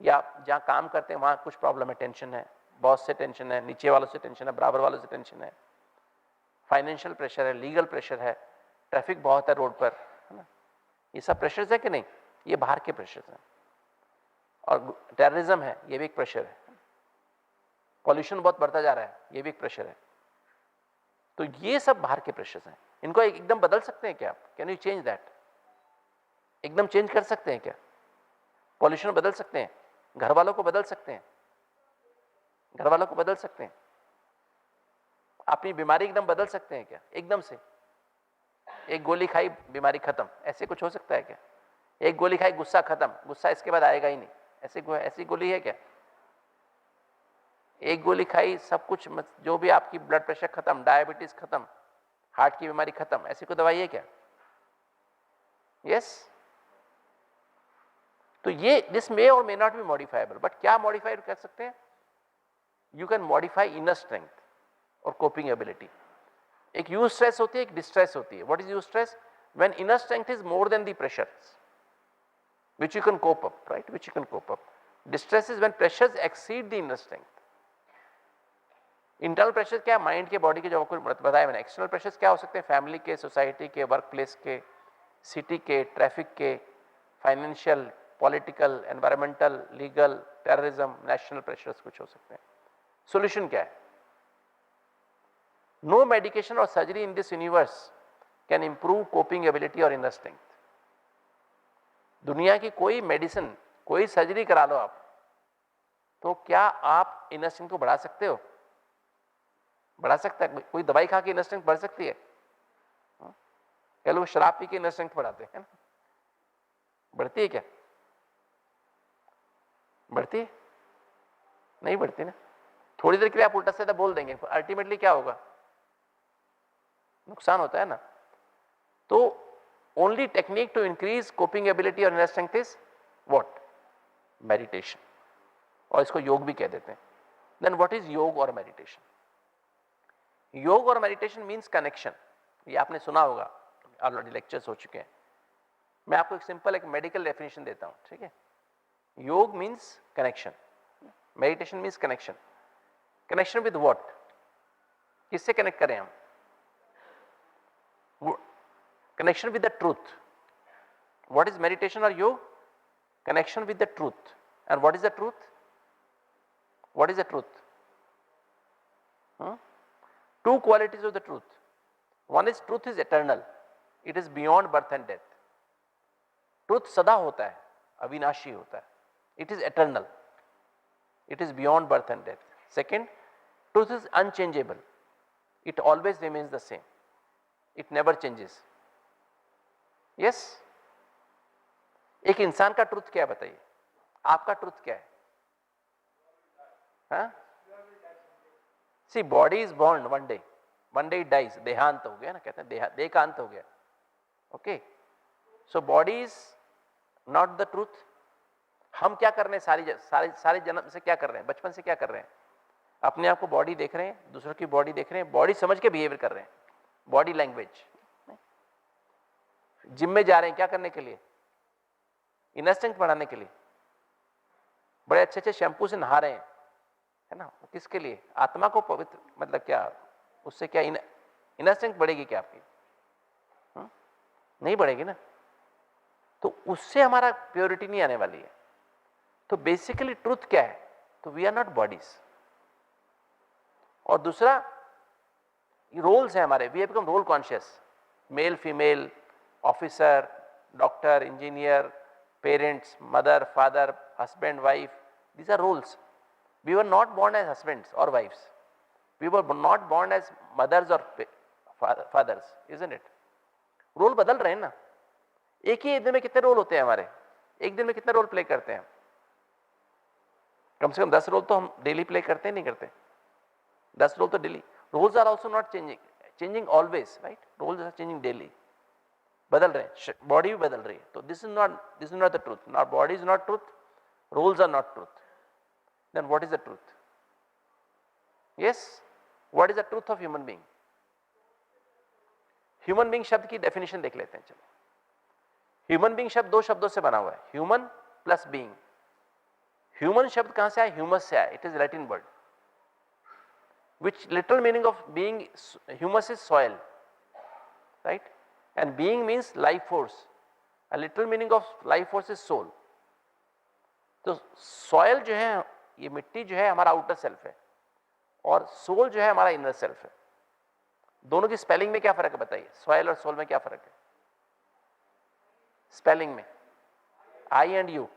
या जहाँ काम करते हैं वहाँ कुछ प्रॉब्लम है, टेंशन है, बॉस से टेंशन है, नीचे वालों से टेंशन है, बराबर वालों से टेंशन है, फाइनेंशियल प्रेशर है, लीगल प्रेशर है, ट्रैफिक बहुत है रोड पर, है ना, ये सब प्रेशर्स है कि नहीं? ये बाहर के प्रेशर्स हैं। और टेररिज्म है, ये भी एक प्रेशर है। पॉल्यूशन बहुत बढ़ता जा रहा है, ये भी एक प्रेशर है। तो ये सब बाहर के प्रेशर्स हैं, इनको एकदम बदल सकते हैं क्या आप? Can you change that? एकदम चेंज कर सकते हैं क्या? पॉल्यूशन बदल सकते हैं, घर वालों को बदल सकते हैं, घर वालों को बदल सकते हैं, अपनी बीमारी एकदम बदल सकते हैं क्या? एकदम से एक गोली खाई बीमारी खत्म, ऐसे कुछ हो सकता है क्या? एक गोली खाई गुस्सा खत्म, गुस्सा इसके बाद आएगा ही नहीं, ऐसी गोली है क्या? एक गोली खाई सब कुछ, जो भी आपकी ब्लड प्रेशर खत्म, डायबिटीज खत्म, हार्ट की बीमारी खत्म, ऐसी कोई दवाई है क्या? यस। तो ये दिस मे और may not be modifiable, but क्या मॉडिफाई कर सकते हैं? You can modify inner strength और कोपिंग एबिलिटी। एक यूज स्ट्रेस होती है, एक डिस्ट्रेस होती है। What is use stress? When inner strength is more than the pressures which you can cope up, right? Which you can cope up. Distress is when pressures exceed the inner strength. Internal pressure क्या है? Mind के, body के, जो आपको बताया मैंने। External pressures क्या हो सकते हैं? फैमिली के, सोसाइटी के, वर्क प्लेस के, सिटी के, ट्रैफिक के, financial, political, environmental, legal, terrorism, national pressures कुछ हो सकते हैं। सोल्यूशन क्या है? नो मेडिकेशन और surgery in this universe can improve coping ability और इनर स्ट्रेंथ। दुनिया की कोई मेडिसिन, कोई सर्जरी करा लो आप, तो क्या आप इनर स्ट्रेंथ को बढ़ा सकते हो? बढ़ा सकता है? कोई दवाई खा के इनर स्ट्रेंथ बढ़ सकती है? क्या लोग शराब पी के इनर स्ट्रेंथ बढ़ाते हैं ना? बढ़ती है क्या? बढ़ती है? नहीं बढ़ती ना। थोड़ी देर के लिए आप उल्टा सीधा बोल देंगे, अल्टीमेटली क्या होगा? नुकसान होता है ना। तो only technique to increase coping ability or inner strength is what? Meditation, और इसको योग भी कह देते हैं। Then what is योग और meditation? योग और meditation means connection। ये आपने सुना होगा, ऑलरेडी लेक्चर्स हो चुके हैं। मैं आपको एक सिंपल एक मेडिकल डेफिनेशन देता हूँ, ठीक है? योग means connection, meditation means connection। connection with what? किससे कनेक्ट करें हम? Connection with the truth. What is meditation or yoga? Connection with the truth. And what is the truth? What is the truth? Two qualities of the truth. One is truth is eternal. It is beyond birth and death. Truth सदा होता है, अविनाशी होता है. It is eternal. It is beyond birth and death. Second, truth is unchangeable. It always remains the same. It never changes. Yes. एक इंसान का truth क्या है बताइए? आपका ट्रुथ क्या है? हाँ? See body is born one day it dies, देहांत हो गया ना, कहते हैं देह का अंत हो गया। Okay, so body is not the truth. हम क्या कर रहे हैं? सारे जन्म से क्या कर रहे हैं? बचपन से क्या कर रहे हैं? अपने आप को बॉडी देख रहे हैं, दूसरों की बॉडी देख रहे हैं, बॉडी समझ के बिहेवियर कर रहे हैं, बॉडी लैंग्वेज। जिम में जा रहे हैं क्या करने के लिए? इनर स्ट्रेंथ बढ़ाने के लिए। बड़े अच्छे अच्छे शैम्पू से नहा रहे हैं, है ना, किसके लिए? आत्मा को पवित्र, मतलब क्या उससे क्या इनर स्ट्रेंथ बढ़ेगी क्या आपकी? नहीं बढ़ेगी ना। तो उससे हमारा प्योरिटी नहीं आने वाली है। तो बेसिकली ट्रुथ क्या है? तो वी आर नॉट बॉडीज। और दूसरा रोल्स है हमारे, we have become role conscious. Male female, officer, doctor, engineer, parents, mother, father, husband, wife, these are roles. We were not born as husbands or wives. We were not born as mothers or fathers, isn't it? Role बदल रहे हैं ना। एक ही दिन में कितने role होते हैं हमारे? एक दिन में कितने रोल प्ले करते हैं? कम से कम 10 रोल तो हम डेली प्ले करते हैं, नहीं करते? 10 रोल तो daily. Roles are also not changing always, right? Roles are changing daily, बदल रहे हैं, बॉडी भी बदल रही है। तो this is not the truth. Not body is not truth, roles are not truth. Then what is the truth? Yes, what is the truth of human being? Human being शब्द की डेफिनेशन देख लेते हैं। चलो, ह्यूमन बीइंग शब्द 2 शब्दों से बना हुआ है, ह्यूमन प्लस बीइंग। ह्यूमन शब्द कहां से आया? ह्यूमस से आया। It is Latin word which literal meaning of being, humus is soil, right? And being means life force. A literal meaning of life force is soul. तो soil जो है, ये मिट्टी जो है हमारा आउटर सेल्फ है, और सोल जो है हमारा इनर सेल्फ है। दोनों की स्पेलिंग में क्या फर्क है बताइए? सॉइल और सोल में क्या फर्क है स्पेलिंग में? आई एंड यू।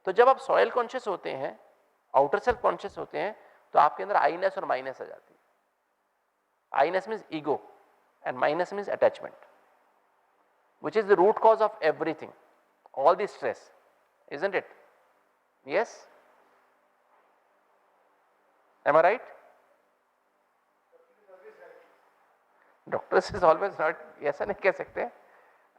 तो जब आप सॉइल कॉन्शियस होते हैं, आउटर सेल्फ कॉन्शियस होते हैं, तो आपके अंदर आईनेस और माइनस आ जाती है। Iness means ego and mineness means attachment, which is the root cause of everything. all the stress, isn't it? Yes, am I right? Doctors is always not, ऐसा नहीं कह सकते.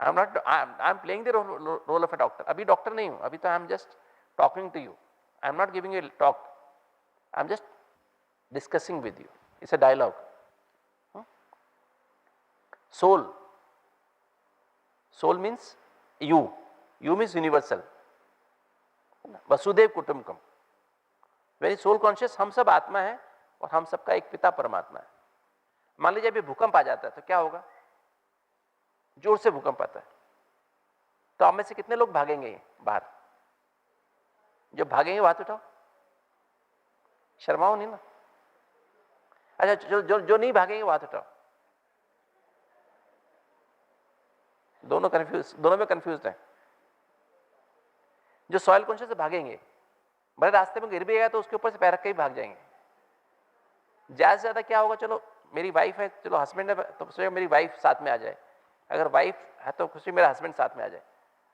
I'm playing the role of a doctor. अभी doctor नहीं हूँ, अभी तो I'm just talking to you. I'm not giving you a talk. I'm just discussing with you. It's a dialogue. Soul. Soul means you. You means universal. वसुदेव कुटुंबकम. Very soul conscious, हम सब आत्मा है और हम सबका एक पिता परमात्मा है. मान लीजिए अभी भूकंप आ जाता है तो क्या होगा? जोर से भूकंप आता है तो आप में से कितने लोग भागेंगे बाहर? जो भागेंगे हाथ उठाओ, शर्माओ नहीं ना. अच्छा, जो नहीं भागेंगे वो हाथ उठाओ. दोनों में कंफ्यूज है. जो सॉइल कॉन्शियस से भागेंगे, बड़े रास्ते में गिर भी गया तो उसके ऊपर से पैर रख के ही भाग जाएंगे. ज्यादा से ज्यादा क्या होगा, चलो मेरी वाइफ है, चलो हस्बैंड है तो सोचेगा मेरी वाइफ साथ में आ जाए. अगर वाइफ है तो खुशी मेरा हस्बैंड साथ में आ जाए.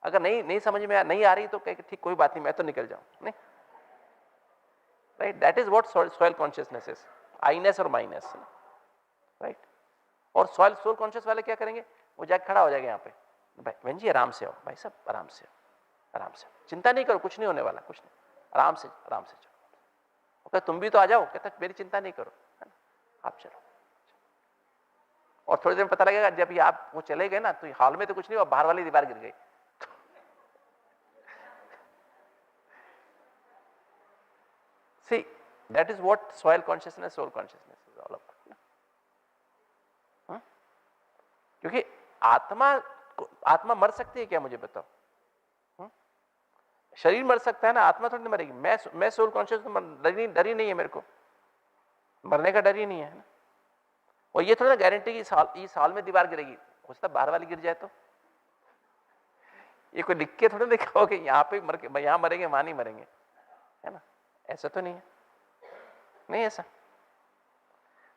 अगर नहीं समझ में नहीं आ रही तो कहे ठीक कोई बात नहीं, मैं तो निकल जाऊं. नहीं, right? That is what soul consciousness is. Iness और माइनेस, राइट? और सोल कॉन्शियस वाले क्या करेंगे? वो जाके खड़ा हो जाएगा यहाँ पे, भाई बहन जी आराम से आओ, भाई साहब आराम से, आराम से, चिंता नहीं करो, कुछ नहीं होने वाला, कुछ नहीं, आराम से चलो. ओके, तुम भी तो आ जाओ. कहता मेरी चिंता नहीं करो, है ना, आप चलो. और थोड़ी देर में पता लगेगा जब ये आप वो चले गए ना तो हॉल में तो कुछ नहीं हुआ, बाहर वाली दीवार गिर गई. See, that is what soil consciousness, soul consciousness is all about. क्योंकि आत्मा मर सकती है क्या, मुझे बताओ? शरीर मर सकता है ना, आत्मा थोड़ी मरेगी. मैं सोल कॉन्शियस तो डर ही नहीं है मेरे को, मरने का डर ही नहीं है ना. और ये थोड़ा गारंटी कि इस हाल में दीवार गिरेगी, हो सकता है बाहर वाली गिर जाए तो. ये कोई लिख के थोड़ा देखा हो कि यहाँ पे यहाँ मरेंगे वहां नहीं मरेंगे, है ना? ऐसा तो नहीं है, नहीं ऐसा.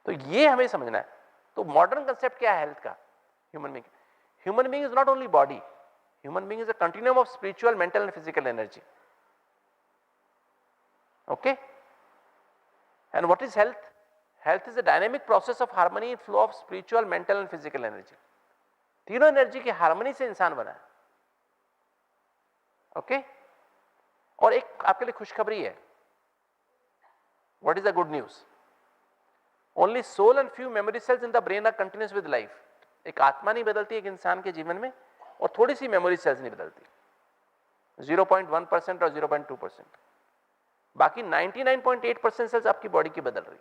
तो ये हमें समझना है. तो मॉडर्न कंसेप्ट क्या है हेल्थ का? Human being is not only body. Human being is a continuum of spiritual, mental and physical energy. Okay, and what is health? Health is a dynamic process of harmony, flow of spiritual, mental and physical energy. तीनों energy की harmony से इंसान बना है. Okay, और एक आपके लिए खुशखबरी है. What is the good news? Only soul and few memory cells in the brain are continuous with life. एक आत्मा नहीं बदलती एक इंसान के जीवन में, और थोड़ी सी मेमोरी सेल्स नहीं बदलती, 0.1% और 0.2%. बाकी 99.8% सेल्स आपकी बॉडी की बदल रही,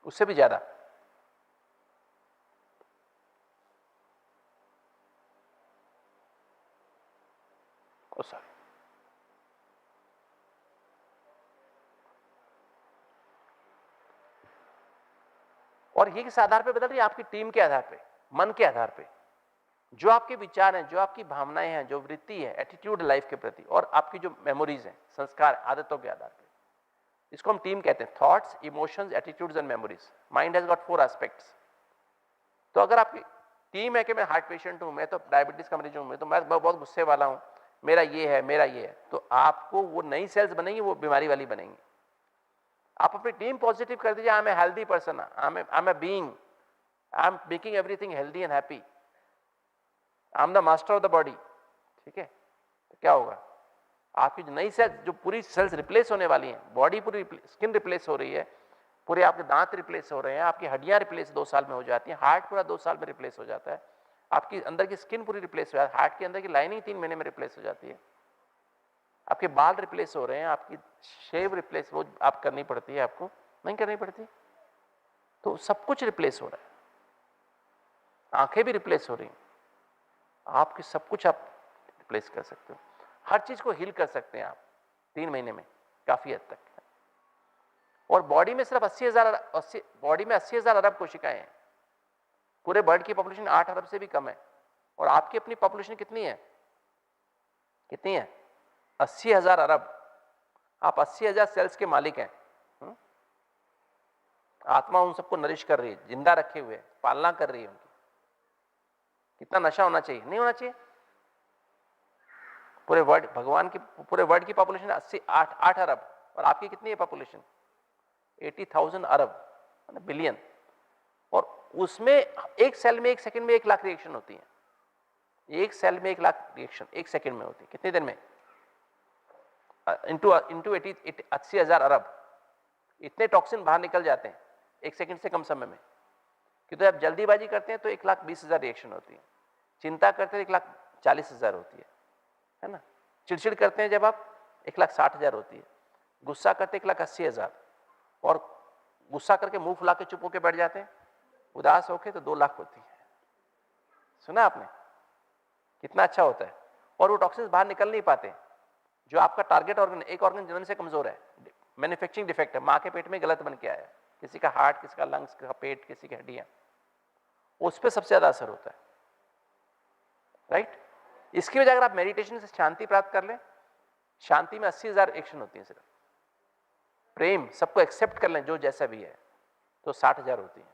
उससे भी ज्यादा. सॉरी, और ये किस आधार पे बदल रही है? आपकी टीम के आधार पे, मन के आधार पे, जो आपके विचार हैं, जो आपकी भावनाएं हैं, जो वृत्ति है, एटीट्यूड लाइफ के प्रति, और आपकी जो मेमोरीज हैं, संस्कार, आदतों के आधार पे. इसको हम टीम कहते हैं. Thoughts, emotions, attitudes and memories. Mind has got 4 aspects. तो अगर आपकी टीम है कि मैं हार्ट पेशेंट हूं, मैं तो डायबिटीज का मरीज हूं, मैं बहुत गुस्से वाला हूं, मेरा ये है, तो आपको वो नई सेल्स बनेंगी, वो बीमारी वाली बनेंगी. आप अपनी टीम पॉजिटिव कर दीजिए. I am a healthy person, I am a being, I am making everything healthy and happy, I am the master of the body. ठीक है, तो क्या होगा? आपकी जो नई सेल्स, जो पूरी सेल्स रिप्लेस होने वाली हैं, बॉडी पूरी, स्किन रिप्लेस हो रही है, पूरे आपके दांत रिप्लेस हो रहे हैं, आपकी हड्डियां रिप्लेस 2 साल में हो जाती हैं, हार्ट पूरा 2 साल में रिप्लेस हो जाता है, आपकी अंदर की स्किन पूरी रिप्लेस हो जाती है, हार्ट के अंदर की लाइनिंग 3 महीने में रिप्लेस हो जाती है, आपके बाल रिप्लेस हो रहे हैं, आपकी शेव रिप्लेस रोज आप करनी पड़ती है, आपको नहीं करनी पड़ती. तो सब कुछ रिप्लेस हो रहा है, आंखें भी रिप्लेस हो रही हैं, आपकी सब कुछ आप रिप्लेस कर सकते हो. हर चीज को हील कर सकते हैं आप 3 महीने में, काफी हद तक. और बॉडी में सिर्फ 80,000 अरब कोशिकाएं हैं. पूरे वर्ल्ड की पॉपुलेशन 8 अरब से भी कम है. और आपकी अपनी पॉपुलेशन कितनी है? 80,000 अरब. आप 80,000 सेल्स के मालिक हैं. आत्मा उन सबको नरिश कर रही है, जिंदा रखे हुए, पालना कर रही है उनकी. कितना नशा होना चाहिए? नहीं होना चाहिए. पूरे वर्ल्ड, भगवान की पूरे वर्ल्ड की पॉपुलेशन 8 अरब, और आपकी कितनी है पॉपुलेशन? 80,000 अरब, बिलियन। और उसमें एक सेल में 1 सेकंड में 1 लाख रिएक्शन होती है। एक सेल में 1 लाख रिएक्शन 1 सेकंड में होती है। कितनी देर में? इंटू 80,000 अरब। इतने टॉक्सिन बाहर निकल जाते हैं 1 सेकंड से कम समय में। क्योंकि तो आप जल्दीबाजी करते हैं तो 1,20,000 रिएक्शन होती है, चिंता करते हैं 1,40,000 होती है ना। चिड़चिड़ करते हैं जब आप 1,60,000 होती है, गुस्सा करते 1,80,000, और गुस्सा करके मुंह फुला के चुप होकर बैठ जाते हैं, उदास होके तो 2 लाख होती है। सुना आपने? कितना अच्छा होता है। और वो टॉक्सिन्स बाहर निकल नहीं पाते। जो आपका टारगेट ऑर्गन, एक ऑर्गन जन्म से कमजोर है, मैन्युफैक्चरिंग डिफेक्ट है, माँ के पेट में गलत बन के आया, किसी का हार्ट, किसी का लंग्स, किसी का पेट, किसी की हड्डियां, उस पर सबसे ज्यादा असर होता है, राइट। इसकी वजह अगर आप मेडिटेशन से शांति प्राप्त कर लें, शांति में 80,000 एक्शन होती है सिर्फ। प्रेम, सबको एक्सेप्ट कर लें जो जैसा भी है, तो 60,000 होती है।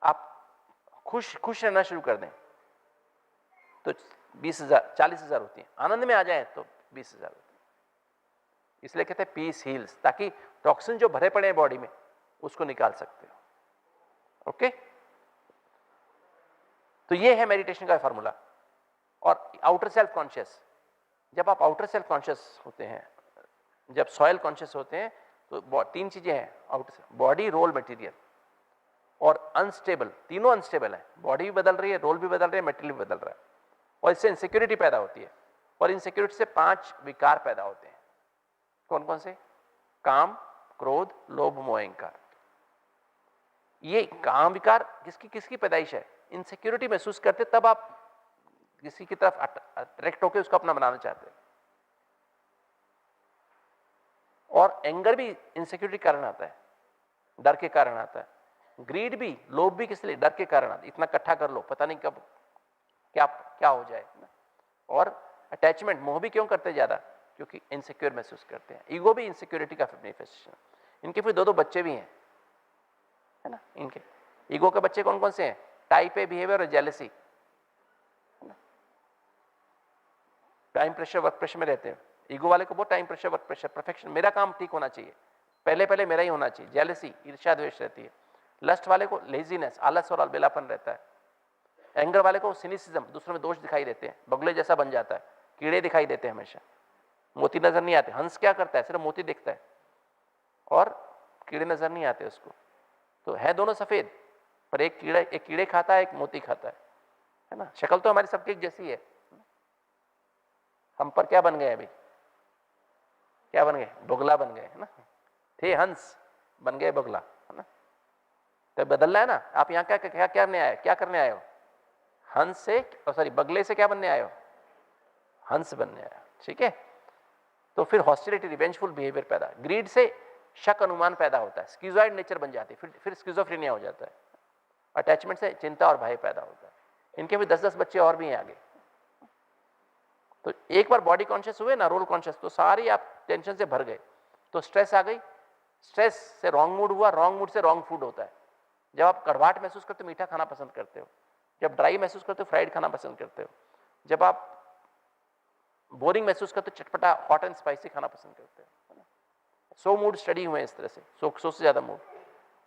आप खुश रहना शुरू कर दें तो 20,000, 40,000 होती है। आनंद में आ जाए तो 20,000 होती है। इसलिए कहते हैं पीस हील्स, ताकि टॉक्सिन जो भरे पड़े हैं बॉडी में उसको निकाल सकते हो। ओके, तो ये है मेडिटेशन का फॉर्मूला। और आउटर सेल्फ कॉन्शियस, जब आप आउटर सेल्फ कॉन्शियस होते हैं, जब सॉइल कॉन्शियस होते हैं, तो 3 चीजें हैं आउटर, बॉडी, रोल, मटेरियल और अनस्टेबल। तीनों अनस्टेबल है, बॉडी भी बदल रही है, रोल भी बदल रही है, मटेरियल भी बदल रहा है, और इससे इनसिक्योरिटी पैदा होती है। और इनसिक्योरिटी से 5 विकार पैदा होते हैं। कौन कौन से? काम, क्रोध, लोभ, मोह, अहंकार। ये काम विकार किसकी किसकी पैदाइश है? इनसिक्योरिटी महसूस करते तब आप किसी की तरफ अट्रैक्ट होकर उसको अपना बनाना चाहते हैं। और एंगर भी इनसिक्योरिटी कारण आता है, डर के कारण आता है। ग्रीड भी, लोभ भी किस लिए? डर के कारण आता है, इतना इकट्ठा कर लो, पता नहीं कब क्या हो जाए। और अटैचमेंट, मोह भी क्यों करते ज्यादा? क्योंकि इनसिक्योर महसूस करते हैं। ईगो भी इनसिक्योरिटी का मैनिफेस्टेशन। इनके फिर 2 बच्चे भी हैं, है ना। इनके ईगो के बच्चे कौन कौन से हैं? टाइप ए बिहेवियर और जेलसी, है ना। टाइम प्रेशर, वर्क प्रेशर में रहते हैं। ईगो वाले को बहुत time pressure, work pressure, perfection, मेरा काम ठीक होना चाहिए, पहले मेरा ही होना चाहिए। जेलसी, ईर्ष्या द्वेष रहती है। लस्ट वाले को लेजीनेस, आलस और अलबेलापन रहता है। एंगर वाले को सिनिसिज्म, दूसरों में दोष दिखाई देते हैं, बगुले जैसा बन जाता है, कीड़े दिखाई देते हैं हमेशा, मोती नजर नहीं आते। हंस क्या करता है? सिर्फ मोती दिखता है और कीड़े नजर नहीं आते उसको। तो है दोनों सफेद, पर एक कीड़े खाता है, एक मोती खाता है ना। शक्ल तो हमारी सबकी एक जैसी है। हम पर क्या बन गए अभी? क्या बन गए? बगुला बन गए, है ना। थे हंस, बन गए बगुला, है ना। तो बदलना है ना। आप यहाँ क्या करने आए हो? हंस से, सॉरी, बगले से क्या बनने आए हो? हंस बनने आए, ठीक है। तो फिर हॉस्टिलिटी, रिवेंजफुल बिहेवियर पैदा, ग्रीड से शक अनुमान पैदा होता है, स्किज़ोइड नेचर बन जाती है, फिर स्किज़ोफ्रेनिया हो जाता है। अटैचमेंट से चिंता और भय पैदा होता है। इनके भी 10-10 बच्चे और भी हैं आगे। तो एक बार बॉडी कॉन्शियस हुए ना, रोल कॉन्शियस, तो सारी आप टेंशन से भर गए, तो स्ट्रेस आ गई, स्ट्रेस से रॉन्ग मूड हुआ, रॉन्ग मूड से रॉन्ग फूड होता है। जब आप कड़वाहट महसूस करते हो, मीठा खाना पसंद करते हो। जब ड्राई महसूस करते हो, फ्राइड खाना पसंद करते हो। जब आप बोरिंग महसूस करते हो, चटपटा, हॉट एंड स्पाइसी खाना पसंद करते हो। 100 मूड स्टडी हुए इस तरह से, 100 से ज्यादा मूड।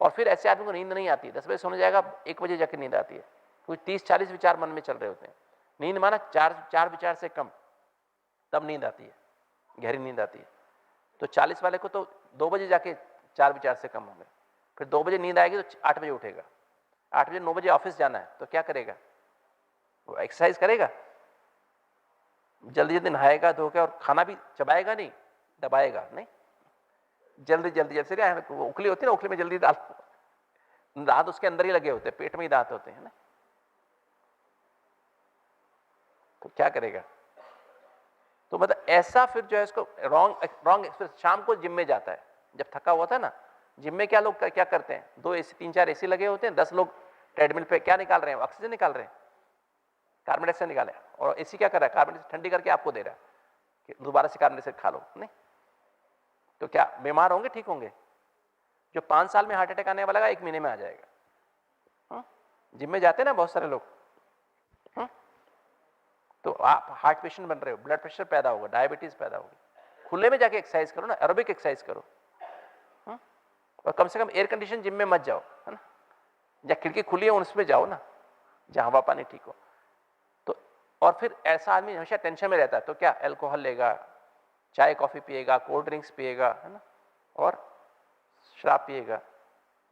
और फिर ऐसे आदमी को नींद नहीं आती, 10 बजे सोने जाएगा, 1 बजे जाकर नींद आती है। कुछ 30-40 विचार मन में चल रहे होते हैं। नींद माना 4 विचार से कम, तब नींद आती है, गहरी नींद आती है। तो 40 वाले को तो 2 बजे जाके 4 विचार से कम होंगे। फिर 2 बजे नींद आएगी तो 8 बजे उठेगा। 8 बजे 9 बजे ऑफिस जाना है, तो क्या करेगा? वो एक्सरसाइज करेगा, जल्दी जल्दी नहाएगा, धोकर, और खाना भी चबाएगा नहीं, दबाएगा नहीं, जल्दी से। उखली होती है ना, उखली में जल्दी दांत उसके अंदर ही लगे होते हैं, पेट में ही दांत होते हैं ना। तो क्या करेगा? तो मतलब ऐसा फिर जो है इसको रॉन्ग एक्सप्रेस। शाम को जिम में जाता है, जब थका हुआ था ना, जिम में क्या लोग क्या करते हैं? 2 एसी, 3-4 एसी लगे होते हैं, 10 लोग ट्रेडमिल पे क्या निकाल रहे हैं? ऑक्सीजन निकाल रहे हैं, कार्बन डाइऑक्साइड निकाले। और एसी क्या कर रहा है? कार्बन डाइऑक्साइड ठंडी करके आपको दे रहा है कि दोबारा से कार्बन डाइऑक्साइड खा लो। नहीं तो क्या बीमार होंगे? ठीक होंगे। जो 5 साल में हार्ट अटैक आने वाला है, 1 महीने में आ जाएगा। जिम में जाते हैं ना बहुत सारे लोग, तो आप हार्ट पेशेंट बन रहे हो, ब्लड प्रेशर पैदा होगा, डायबिटीज पैदा होगी। खुले में जाके एक्सरसाइज करो ना, एरोबिक एक्सरसाइज करो। और कम से कम एयर कंडीशन जिम में मत जाओ, है ना, या खिड़की खुली है उसमें जाओ ना, जहां हवा पानी ठीक हो। तो और फिर ऐसा आदमी हमेशा टेंशन में रहता है, तो क्या अल्कोहल लेगा, चाय कॉफी पिएगा, कोल्ड ड्रिंक्स पिएगा, है ना, और शराब पिएगा,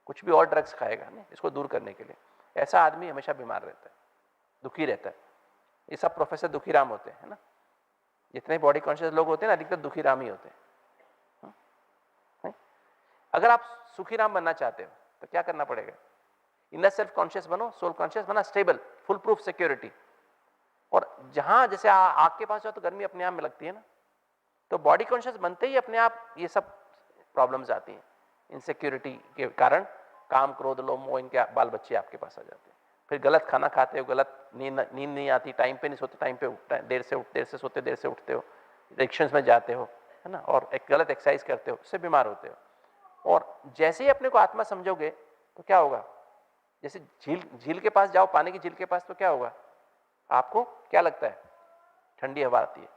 कुछ भी और ड्रग्स खाएगा नहीं, इसको दूर करने के लिए। ऐसा आदमी हमेशा बीमार रहता है, दुखी रहता है। ये सब प्रोफेसर दुखीराम होते हैं, है ना, जितने बॉडी कॉन्शियस लोग होते हैं ना, अधिकतर दुखीराम ही होते हैं। अगर आप सुखीराम बनना चाहते हो तो क्या करना पड़ेगा? इनर सेल्फ कॉन्शियस बनो, सोल कॉन्शियस बना, स्टेबल, फुल प्रूफ सिक्योरिटी। और जहां जैसे आग के पास जाओ तो गर्मी अपने आप में लगती है ना, तो बॉडी कॉन्शियस बनते ही अपने आप ये सब प्रॉब्लम्स आती हैं। इनसिक्योरिटी के कारण काम, क्रोध, लोभ, मोह, इनके बाल बच्चे आपके पास आ जाते हैं। फिर गलत खाना खाते हो, गलत नींद नहीं आती, टाइम पे नहीं सोते, टाइम पे उठते, देर से सोते, देर से उठते हो, एडिक्शंस में जाते हो, है ना, और एक गलत एक्सरसाइज करते हो, उससे बीमार होते हो। और जैसे ही अपने को आत्मा समझोगे तो क्या होगा? जैसे झील के पास जाओ, पानी की झील के पास, तो क्या होगा? आपको क्या लगता है? ठंडी हवा आती है।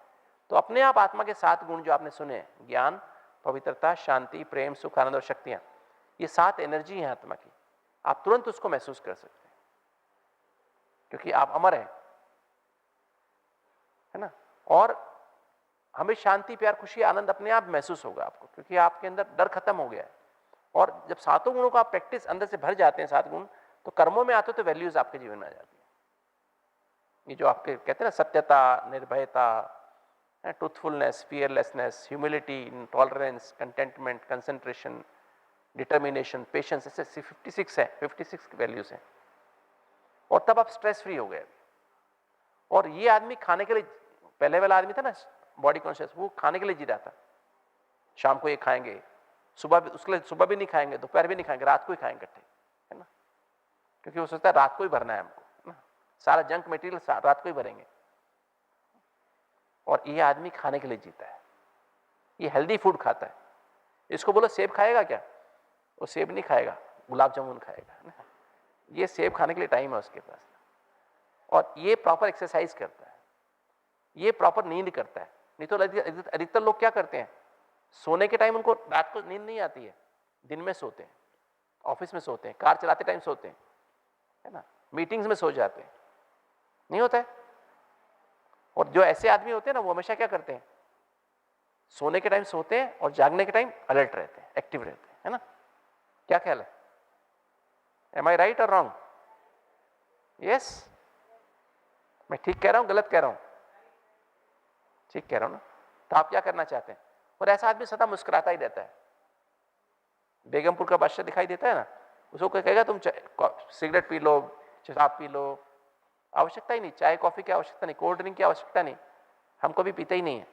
तो अपने आप आत्मा के 7 गुण जो आपने सुने, ज्ञान, पवित्रता, शांति, प्रेम, सुख, आनंद और शक्तियां, ये 7 एनर्जी है आत्मा की। आप तुरंत उसको महसूस कर सकते हैं क्योंकि आप अमर हैं, है ना। और हमें शांति, प्यार, खुशी, आनंद अपने आप महसूस होगा आपको, क्योंकि आपके अंदर डर खत्म हो गया है। और जब 7 गुणों का आप प्रैक्टिस अंदर से भर जाते हैं, 7 गुण, तो कर्मों में आते हो तो वैल्यूज आपके जीवन में आ जाती है। ये जो आपके कहते हैं ना, सत्यता, निर्भयता, truthfulness, fearlessness, humility, tolerance, contentment, concentration, determination, patience, ऐसे 56 है, 56 वैल्यूज हैं। और तब आप स्ट्रेस फ्री हो गए। और ये आदमी खाने के लिए, पहले वाला आदमी था ना बॉडी कॉन्शियस, वो खाने के लिए जी रहा था। शाम को ये खाएंगे, सुबह भी, उसके लिए सुबह भी नहीं खाएंगे, दोपहर भी नहीं खाएंगे, रात को ही खाएंगे इकट्ठे, है ना, क्योंकि वो सोचता है रात को ही भरना है हमको, है ना, सारा जंक मटेरियल रात को ही भरेंगे। और ये आदमी खाने के लिए जीता है, ये हेल्दी फूड खाता है। इसको बोलो सेब खाएगा क्या? वो सेब नहीं खाएगा, गुलाब जामुन खाएगा, है ना। ये सेब खाने के लिए टाइम है उसके पास। और ये प्रॉपर एक्सरसाइज करता है, ये प्रॉपर नींद करता है। नहीं तो अधिकतर लोग क्या करते हैं, सोने के टाइम उनको रात को नींद नहीं आती है, दिन में सोते हैं, ऑफिस में सोते हैं, कार चलाते टाइम सोते हैं, है ना, मीटिंग्स में सो जाते हैं, नहीं होता है। और जो ऐसे आदमी होते हैं ना, वो हमेशा क्या करते हैं, सोने के टाइम सोते हैं और जागने के टाइम अलर्ट रहते हैं, एक्टिव रहते हैं, है ना। क्या ख्याल है? एम आई राइट और रॉन्ग? यस, मैं ठीक कह रहा हूं, गलत कह रहा हूं? ठीक कह रहा हूं ना। तो आप क्या करना चाहते हैं? और ऐसा आदमी सदा मुस्कुराता ही रहता है। बेगमपुर का बादशाह दिखाई देता है ना, उसको कहेगा तुम सिगरेट पी लो, शराब पी लो, आवश्यकता ही नहीं, चाय कॉफी की आवश्यकता नहीं, कोल्ड ड्रिंक की आवश्यकता नहीं, हम कभी पीते ही नहीं है।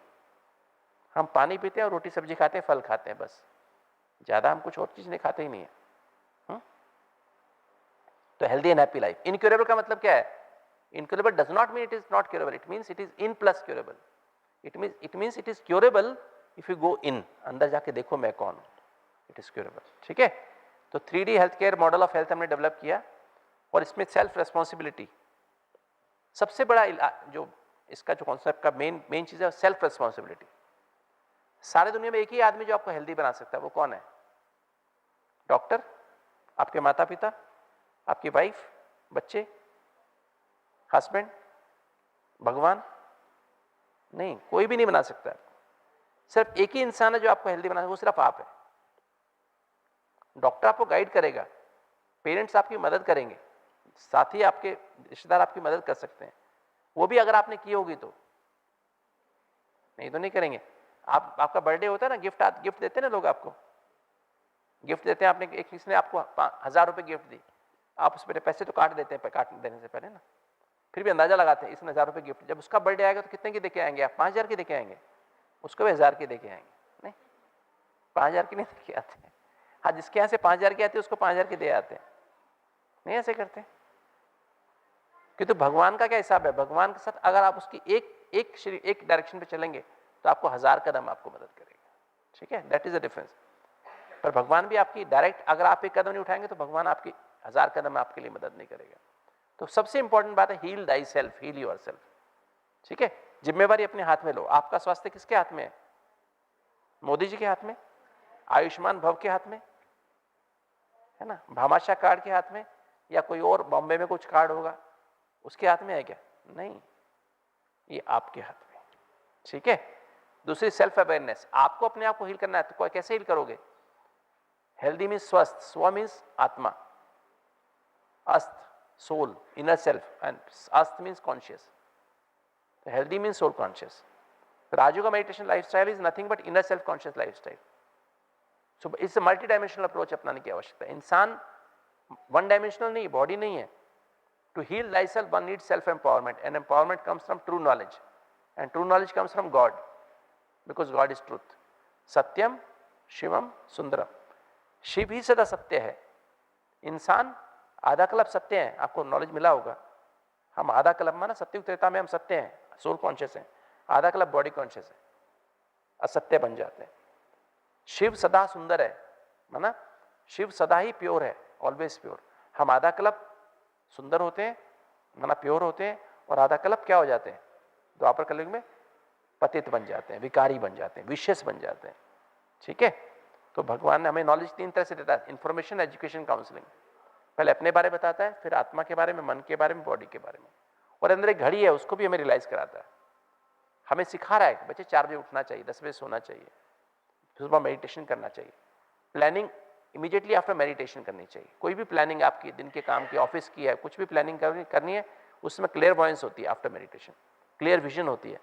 हम पानी पीते हैं और रोटी सब्जी खाते हैं, फल खाते हैं, बस, ज्यादा हम कुछ और चीज नहीं खाते ही नहीं है। तो healthy and happy life. Incurable का मतलब क्या है? Incurable does not mean it is not curable, it means it is in plus curable. It means it is curable if you go in, अंदर जाके देखो मैं कौन हूं, इट इज क्यूरेबल। ठीक है। तो 3D health care model of health हमने डेवलप किया, और इसमें सेल्फ रेस्पॉन्सिबिलिटी सबसे बड़ा जो इसका जो कॉन्सेप्ट का मेन चीज है, सेल्फ रेस्पॉन्सिबिलिटी। सारे दुनिया में एक ही आदमी जो आपको हेल्दी बना सकता है, वो कौन है? डॉक्टर, आपके माता पिता, आपकी वाइफ, बच्चे, हस्बैंड, भगवान? नहीं, कोई भी नहीं बना सकता। सिर्फ एक ही इंसान है जो आपको हेल्दी बना सकता है, वो सिर्फ आप है। डॉक्टर आपको गाइड करेगा, पेरेंट्स आपकी मदद करेंगे, साथ ही आपके रिश्तेदार आपकी मदद कर सकते हैं, वो भी अगर आपने की होगी तो, नहीं तो नहीं करेंगे। आपका बर्थडे होता है ना, गिफ्ट देते हैं ना लोग, आपको गिफ्ट देते हैं। आपने एक किसी ने आपको 1000 रुपए गिफ्ट दी, आप उस पर पैसे तो काट देते हैं, काट देने से पहले ना, फिर भी अंदाजा लगाते हैं इसने 1000 रुपए गिफ्ट। जब उसका बर्थडे आएगा तो कितने की देके आएंगे आप? 5000 की देके आएंगे, उसको भी 1000 की देके आएंगे? नहीं, 5000 की नहीं देके आते। हाँ, जिसके यहाँ से 5000 की आती है उसको 5000 की दे आते हैं, नहीं ऐसे करते। क्योंकि तो भगवान का क्या हिसाब है, भगवान के साथ अगर आप उसकी एक डायरेक्शन पे चलेंगे तो आपको 1000 कदम आपको मदद करेगा। ठीक है, दैट इज द डिफरेंस। पर भगवान भी आपकी डायरेक्ट, अगर आप एक कदम नहीं उठाएंगे तो भगवान आपकी 1000 कदम आपके लिए मदद नहीं करेगा। तो सबसे इंपॉर्टेंट बात है, heal thyself, heal yourself. ठीक है, जिम्मेवारी अपने हाथ में लो। आपका स्वास्थ्य किसके हाथ में है? मोदी जी के हाथ में, आयुष्मान भव के हाथ में है ना, भामाशाह कार्ड के हाथ में, या कोई और बॉम्बे में कुछ कार्ड होगा उसके हाथ में है क्या? नहीं, ये आपके हाथ में। ठीक है, दूसरी सेल्फ अवेयरनेस, आपको अपने आप को हील करना है तो कैसे हील करोगे? हेल्दी मीन्स स्वस्थ, स्व मीन्स आत्मा, अस्त सोल, इनर सेल्फ, एंड अस्त means conscious, healthy means soul conscious. राजू का meditation lifestyle is nothing but inner self conscious lifestyle. So इस मल्टी डायमेंशनल अप्रोच अपनाने की आवश्यकता है। इंसान वन डायमेंशनल नहीं, बॉडी नहीं है। To heal thyself one needs self empowerment, and empowerment comes from true knowledge, and true knowledge comes from God, because God is truth. सत्यम शिवम सुंदरम, शिव ही सदा सत्य है। इंसान आधा कल्प सत्य है, आपको नॉलेज मिला होगा। हम आधा कल्प माना सत्युग त्रेता में हम सत्य हैं, सोल कॉन्शियस हैं, आधा कल्प बॉडी कॉन्शियस है, असत्य बन जाते हैं। शिव सदा सुंदर है, माना शिव सदा ही प्योर है, ऑलवेज प्योर। हम आधा कल्प सुंदर होते हैं, माना प्योर होते हैं, और आधा कल्प क्या हो जाते हैं? द्वापर कलयुग में पतित बन जाते हैं, विकारी बन जाते हैं, विशेष बन जाते हैं। ठीक है, तो भगवान ने हमें नॉलेज तीन तरह से देता है, इंफॉर्मेशन, एजुकेशन, काउंसलिंग। पहले अपने बारे में बताता है, फिर आत्मा के बारे में, मन के बारे में, बॉडी के बारे में, और अंदर एक घड़ी है उसको भी हमें रियलाइज कराता है। हमें सिखा रहा है कि बच्चे 4 बजे उठना चाहिए, 10 बजे सोना चाहिए, सुबह मेडिटेशन करना चाहिए। प्लानिंग इमीडिएटली आफ्टर मेडिटेशन करनी चाहिए। कोई भी प्लानिंग आपकी दिन के काम की, ऑफिस की है, कुछ भी प्लानिंग करनी है, उसमें क्लियर वॉयंस होती है आफ्टर मेडिटेशन, क्लियर विजन होती है।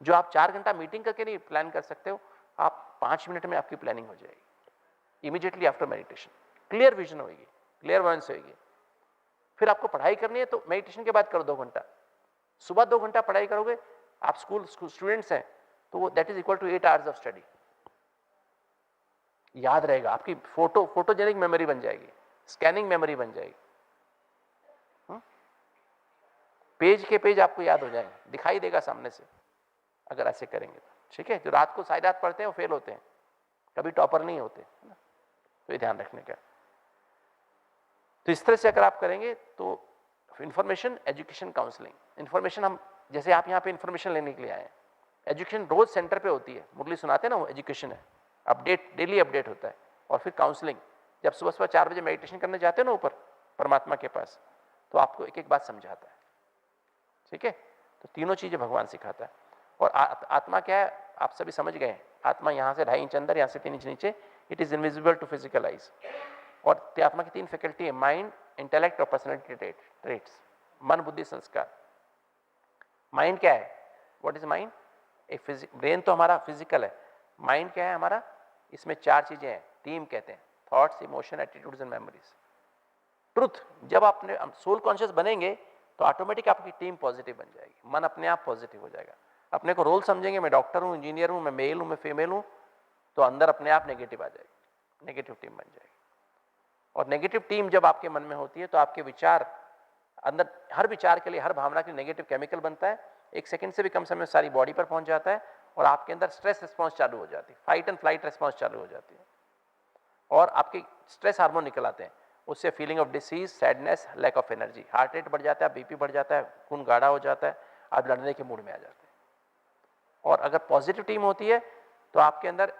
जो आप 4 घंटा मीटिंग करके नहीं प्लान कर सकते हो, आप 5 मिनट में आपकी प्लानिंग हो जाएगी immediately after meditation. Clear vision होगी, क्लियर वॉयंस होगी। फिर आपको पढ़ाई करनी है तो मेडिटेशन के बाद करो 2 घंटा, सुबह 2 घंटा पढ़ाई करोगे। आप स्कूल स्टूडेंट्स हैं तो वो that is equal to 8 hours of study. याद रहेगा, आपकी फोटोजेनिक मेमोरी बन जाएगी, स्कैनिंग मेमोरी बन जाएगी, पेज के पेज आपको याद हो जाएंगे, दिखाई देगा सामने से, अगर ऐसे करेंगे तो। ठीक है, जो रात को सारी रात पढ़ते हैं वो फेल होते हैं, कभी टॉपर नहीं होते, है ना? तो ये ध्यान रखने का। तो इस तरह से अगर आप करेंगे तो इंफॉर्मेशन, एजुकेशन, काउंसलिंग। इंफॉर्मेशन, हम जैसे आप यहाँ पे इंफॉर्मेशन लेने के लिए आए हैं, एजुकेशन रोज सेंटर पे होती है, मुरली सुनाते हैं ना, वो एजुकेशन है, अपडेट, डेली अपडेट होता है। और फिर काउंसलिंग, जब सुबह सुबह 4 बजे मेडिटेशन करने जाते हो ना ऊपर परमात्मा के पास, तो आपको एक एक बात समझाता है। ठीक है, तो तीनों चीजें भगवान सिखाता है। और आत्मा क्या है, आप सभी समझ गए। आत्मा यहाँ से 2.5 इंच अंदर, यहाँ से 3 इंच नीचे, it is invisible to physical eyes. और आत्मा की 3 फैकल्टी है, माइंड, इंटेलेक्ट और पर्सनैलिटी ट्रेट्स, मन, बुद्धि, संस्कार। माइंड क्या है? What is mind? एक ब्रेन तो हमारा फिजिकल है, माइंड क्या है हमारा? इसमें 4 चीजें हैं, टीम कहते हैं, thoughts, emotion, attitudes and memories. Truth, जब आपने सोल कॉन्शियस बनेंगे तो ऑटोमेटिक आपकी टीम पॉजिटिव बन जाएगी, मन अपने आप पॉजिटिव हो जाएगा। अपने को रोल समझेंगे, मैं डॉक्टर हूँ, इंजीनियर हूँ, मैं मेल हूँ, मैं फीमेल हूँ, तो अंदर अपने आप नेगेटिव आ जाएगी, नेगेटिव टीम बन जाएगी। और नेगेटिव टीम जब आपके मन में होती है तो आपके विचार, अंदर हर विचार के लिए, हर भावना के लिए नेगेटिव केमिकल बनता है, 1 सेकंड से भी कम समय में सारी बॉडी पर पहुंच जाता है, और आपके अंदर स्ट्रेस रिस्पॉन्स चालू हो जाती है, फाइट एंड फ्लाइट रिस्पॉन्स चालू हो जाती है, और आपके स्ट्रेस हार्मोन निकल आते हैं। उससे feeling of disease, sadness, lack of energy, heart rate बढ़ जाता है, बीपी बढ़ जाता है, खून गाढ़ा हो जाता है, आप लड़ने के मूड में आ जाते हैं। और अगर पॉजिटिव टीम होती है तो आपके अंदर,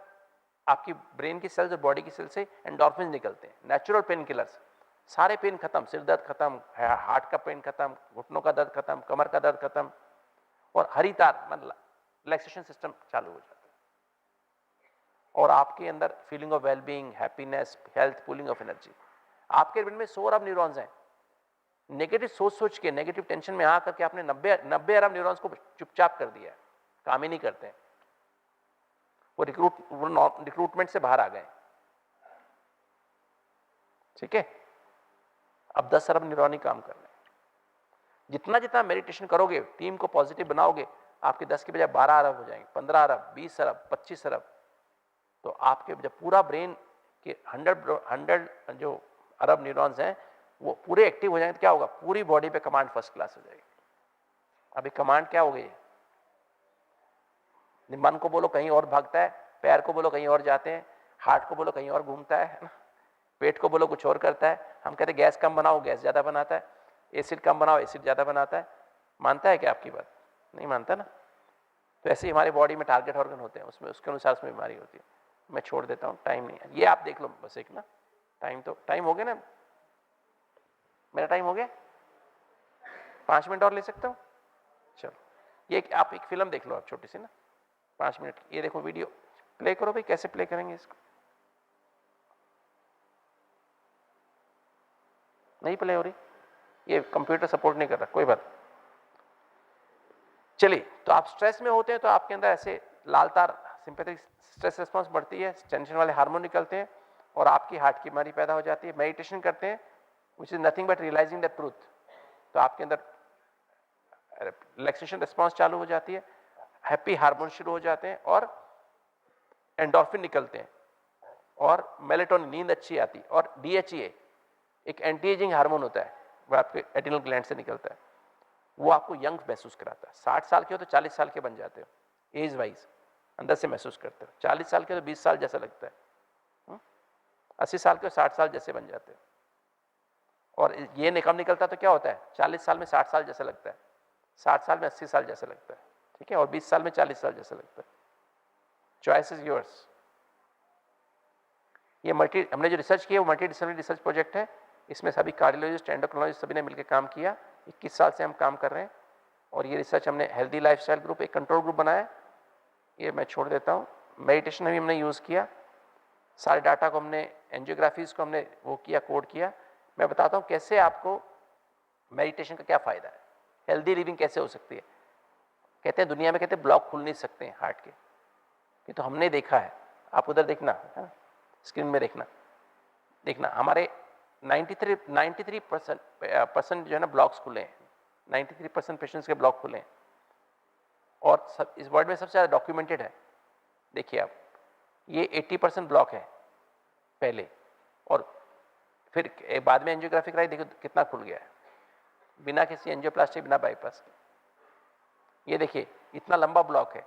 आपकी ब्रेन की सेल्स और बॉडी की सेल्स से एंडोर्फिन निकलते हैं, नेचुरल पेन किलर्स। सारे पेन खत्म, सिर दर्द खत्म, हार्ट का पेन खत्म, घुटनों का दर्द खत्म, कमर का दर्द खत्म, और हरितार मतलब रिलैक्सेशन सिस्टम चालू हो जाता है। और आपके अंदर feeling of wellbeing, happiness, health, pooling of energy. आपके ब्रेन में 100 अरब न्यूरॉन्स हैं। नेगेटिव सोच सोच के, नेगेटिव टेंशन में आकर के आपने 90 अरब न्यूरॉन्स को चुपचाप कर दिया है, काम ही नहीं करते हैं, वो रिक्रूटमेंट से बाहर आ गए। ठीक है, अब 10 अरब न्यूरॉन ही काम कर रहे हैं। जितना जितना मेडिटेशन करोगे, टीम को पॉजिटिव बनाओगे, आपके 10 के बजाय 12 अरब हो जाएंगे, 15 अरब, 20 अरब, 25 अरब। तो आपके जब पूरा ब्रेन के 100 जो अरब न्यूरॉन्स हैं वो पूरे एक्टिव हो जाएंगे तो क्या होगा? पूरी बॉडी पे कमांड फर्स्ट क्लास हो जाएगी। अभी कमांड क्या हो गई? मन को बोलो कहीं और भागता है, पैर को बोलो कहीं और जाते हैं, हार्ट को बोलो कहीं और घूमता है, पेट को बोलो कुछ और करता है। हम कहते हैं गैस कम बनाओ, गैस ज्यादा बनाता है, एसिड कम बनाओ, एसिड ज्यादा बनाता है। मानता है क्या आपकी बात? नहीं मानता ना। तो ऐसे ही हमारे बॉडी में टारगेट ऑर्गन होते हैं, उसमें उसके अनुसार उसमें बीमारी होती है। मैं छोड़ देता हूँ, टाइम नहीं है, ये आप देख लो बस एक ना। टाइम हो गया ना, मेरा टाइम हो गया, 5 मिनट और ले सकता हूँ। चलो, ये आप एक फिल्म देख लो आप छोटी सी ना, 5 मिनट की। ये देखो वीडियो प्ले करो भाई, कैसे प्ले करेंगे इसको? नहीं प्ले हो रही, ये कंप्यूटर सपोर्ट नहीं कर रहा, कोई बात। चलिए, तो आप स्ट्रेस में होते हैं तो आपके अंदर ऐसे लाल तार, सिंपैथेटिक स्ट्रेस रिस्पांस बढ़ती है, टेंशन वाले हार्मोन निकलते हैं और आपकी हार्ट की बीमारी पैदा हो जाती है। मेडिटेशन करते हैं, which is nothing but realising the truth, तो आपके अंदर रिलैक्सेशन रिस्पांस चालू हो जाती है, हैप्पी हार्मोन शुरू हो जाते हैं और एंडोर्फिन निकलते हैं और मेलेटोनिन, नींद अच्छी आती है। और डीएचए एक एंटी एजिंग हार्मोन होता है, वो आपके एड्रिनल ग्लैंड से निकलता है, वो आपको यंग महसूस कराता है। 60 साल के हो तो 40 साल के बन जाते हो, एज वाइज अंदर से महसूस करते हो। 40 साल के हो तो 20 साल जैसा लगता है, 80 साल के हो 60 साल जैसे बन जाते हो। और ये निकम निकलता तो क्या होता है, 40 साल में 60 साल जैसा लगता है, 60 साल में 80 साल जैसा लगता है, ठीक है, और 20 साल में 40 साल जैसा लगता है। Choice is yours. ये हमने जो रिसर्च किया वो मल्टी डिसिप्लिनरी रिसर्च प्रोजेक्ट है, इसमें सभी कार्डियोलॉजिस्ट, एंडोक्रिनोलॉजिस्ट सभी ने मिलकर काम किया। 21 साल से हम काम कर रहे हैं और ये रिसर्च हमने हेल्दी लाइफस्टाइल ग्रुप, एक कंट्रोल ग्रुप बनाया, ये मैं छोड़ देता हूँ। मेडिटेशन भी हमने यूज़ किया, सारे डाटा को हमने, एंजियोग्राफीज को हमने वो किया, कोड किया। मैं बताता हूँ कैसे आपको मेडिटेशन का क्या फ़ायदा है, हेल्दी लिविंग कैसे हो सकती है। कहते हैं दुनिया में, कहते हैं ब्लॉक खुल नहीं सकते हैं हार्ट के, ये तो हमने देखा है। आप उधर देखना है ना, स्क्रीन में देखना हमारे 93% जो है ना ब्लॉक्स खुले हैं, 93% पेशेंट्स के ब्लॉक खुले हैं और सब इस वर्ल्ड में सबसे ज़्यादा डॉक्यूमेंटेड है। देखिए आप, ये 80% ब्लॉक है पहले, और फिर बाद में एंजियोग्राफी कराई, देखो कितना खुल गया है बिना किसी एंजियोप्लास्टी, बिना बाईपास के। ये देखिए इतना लंबा ब्लॉक है,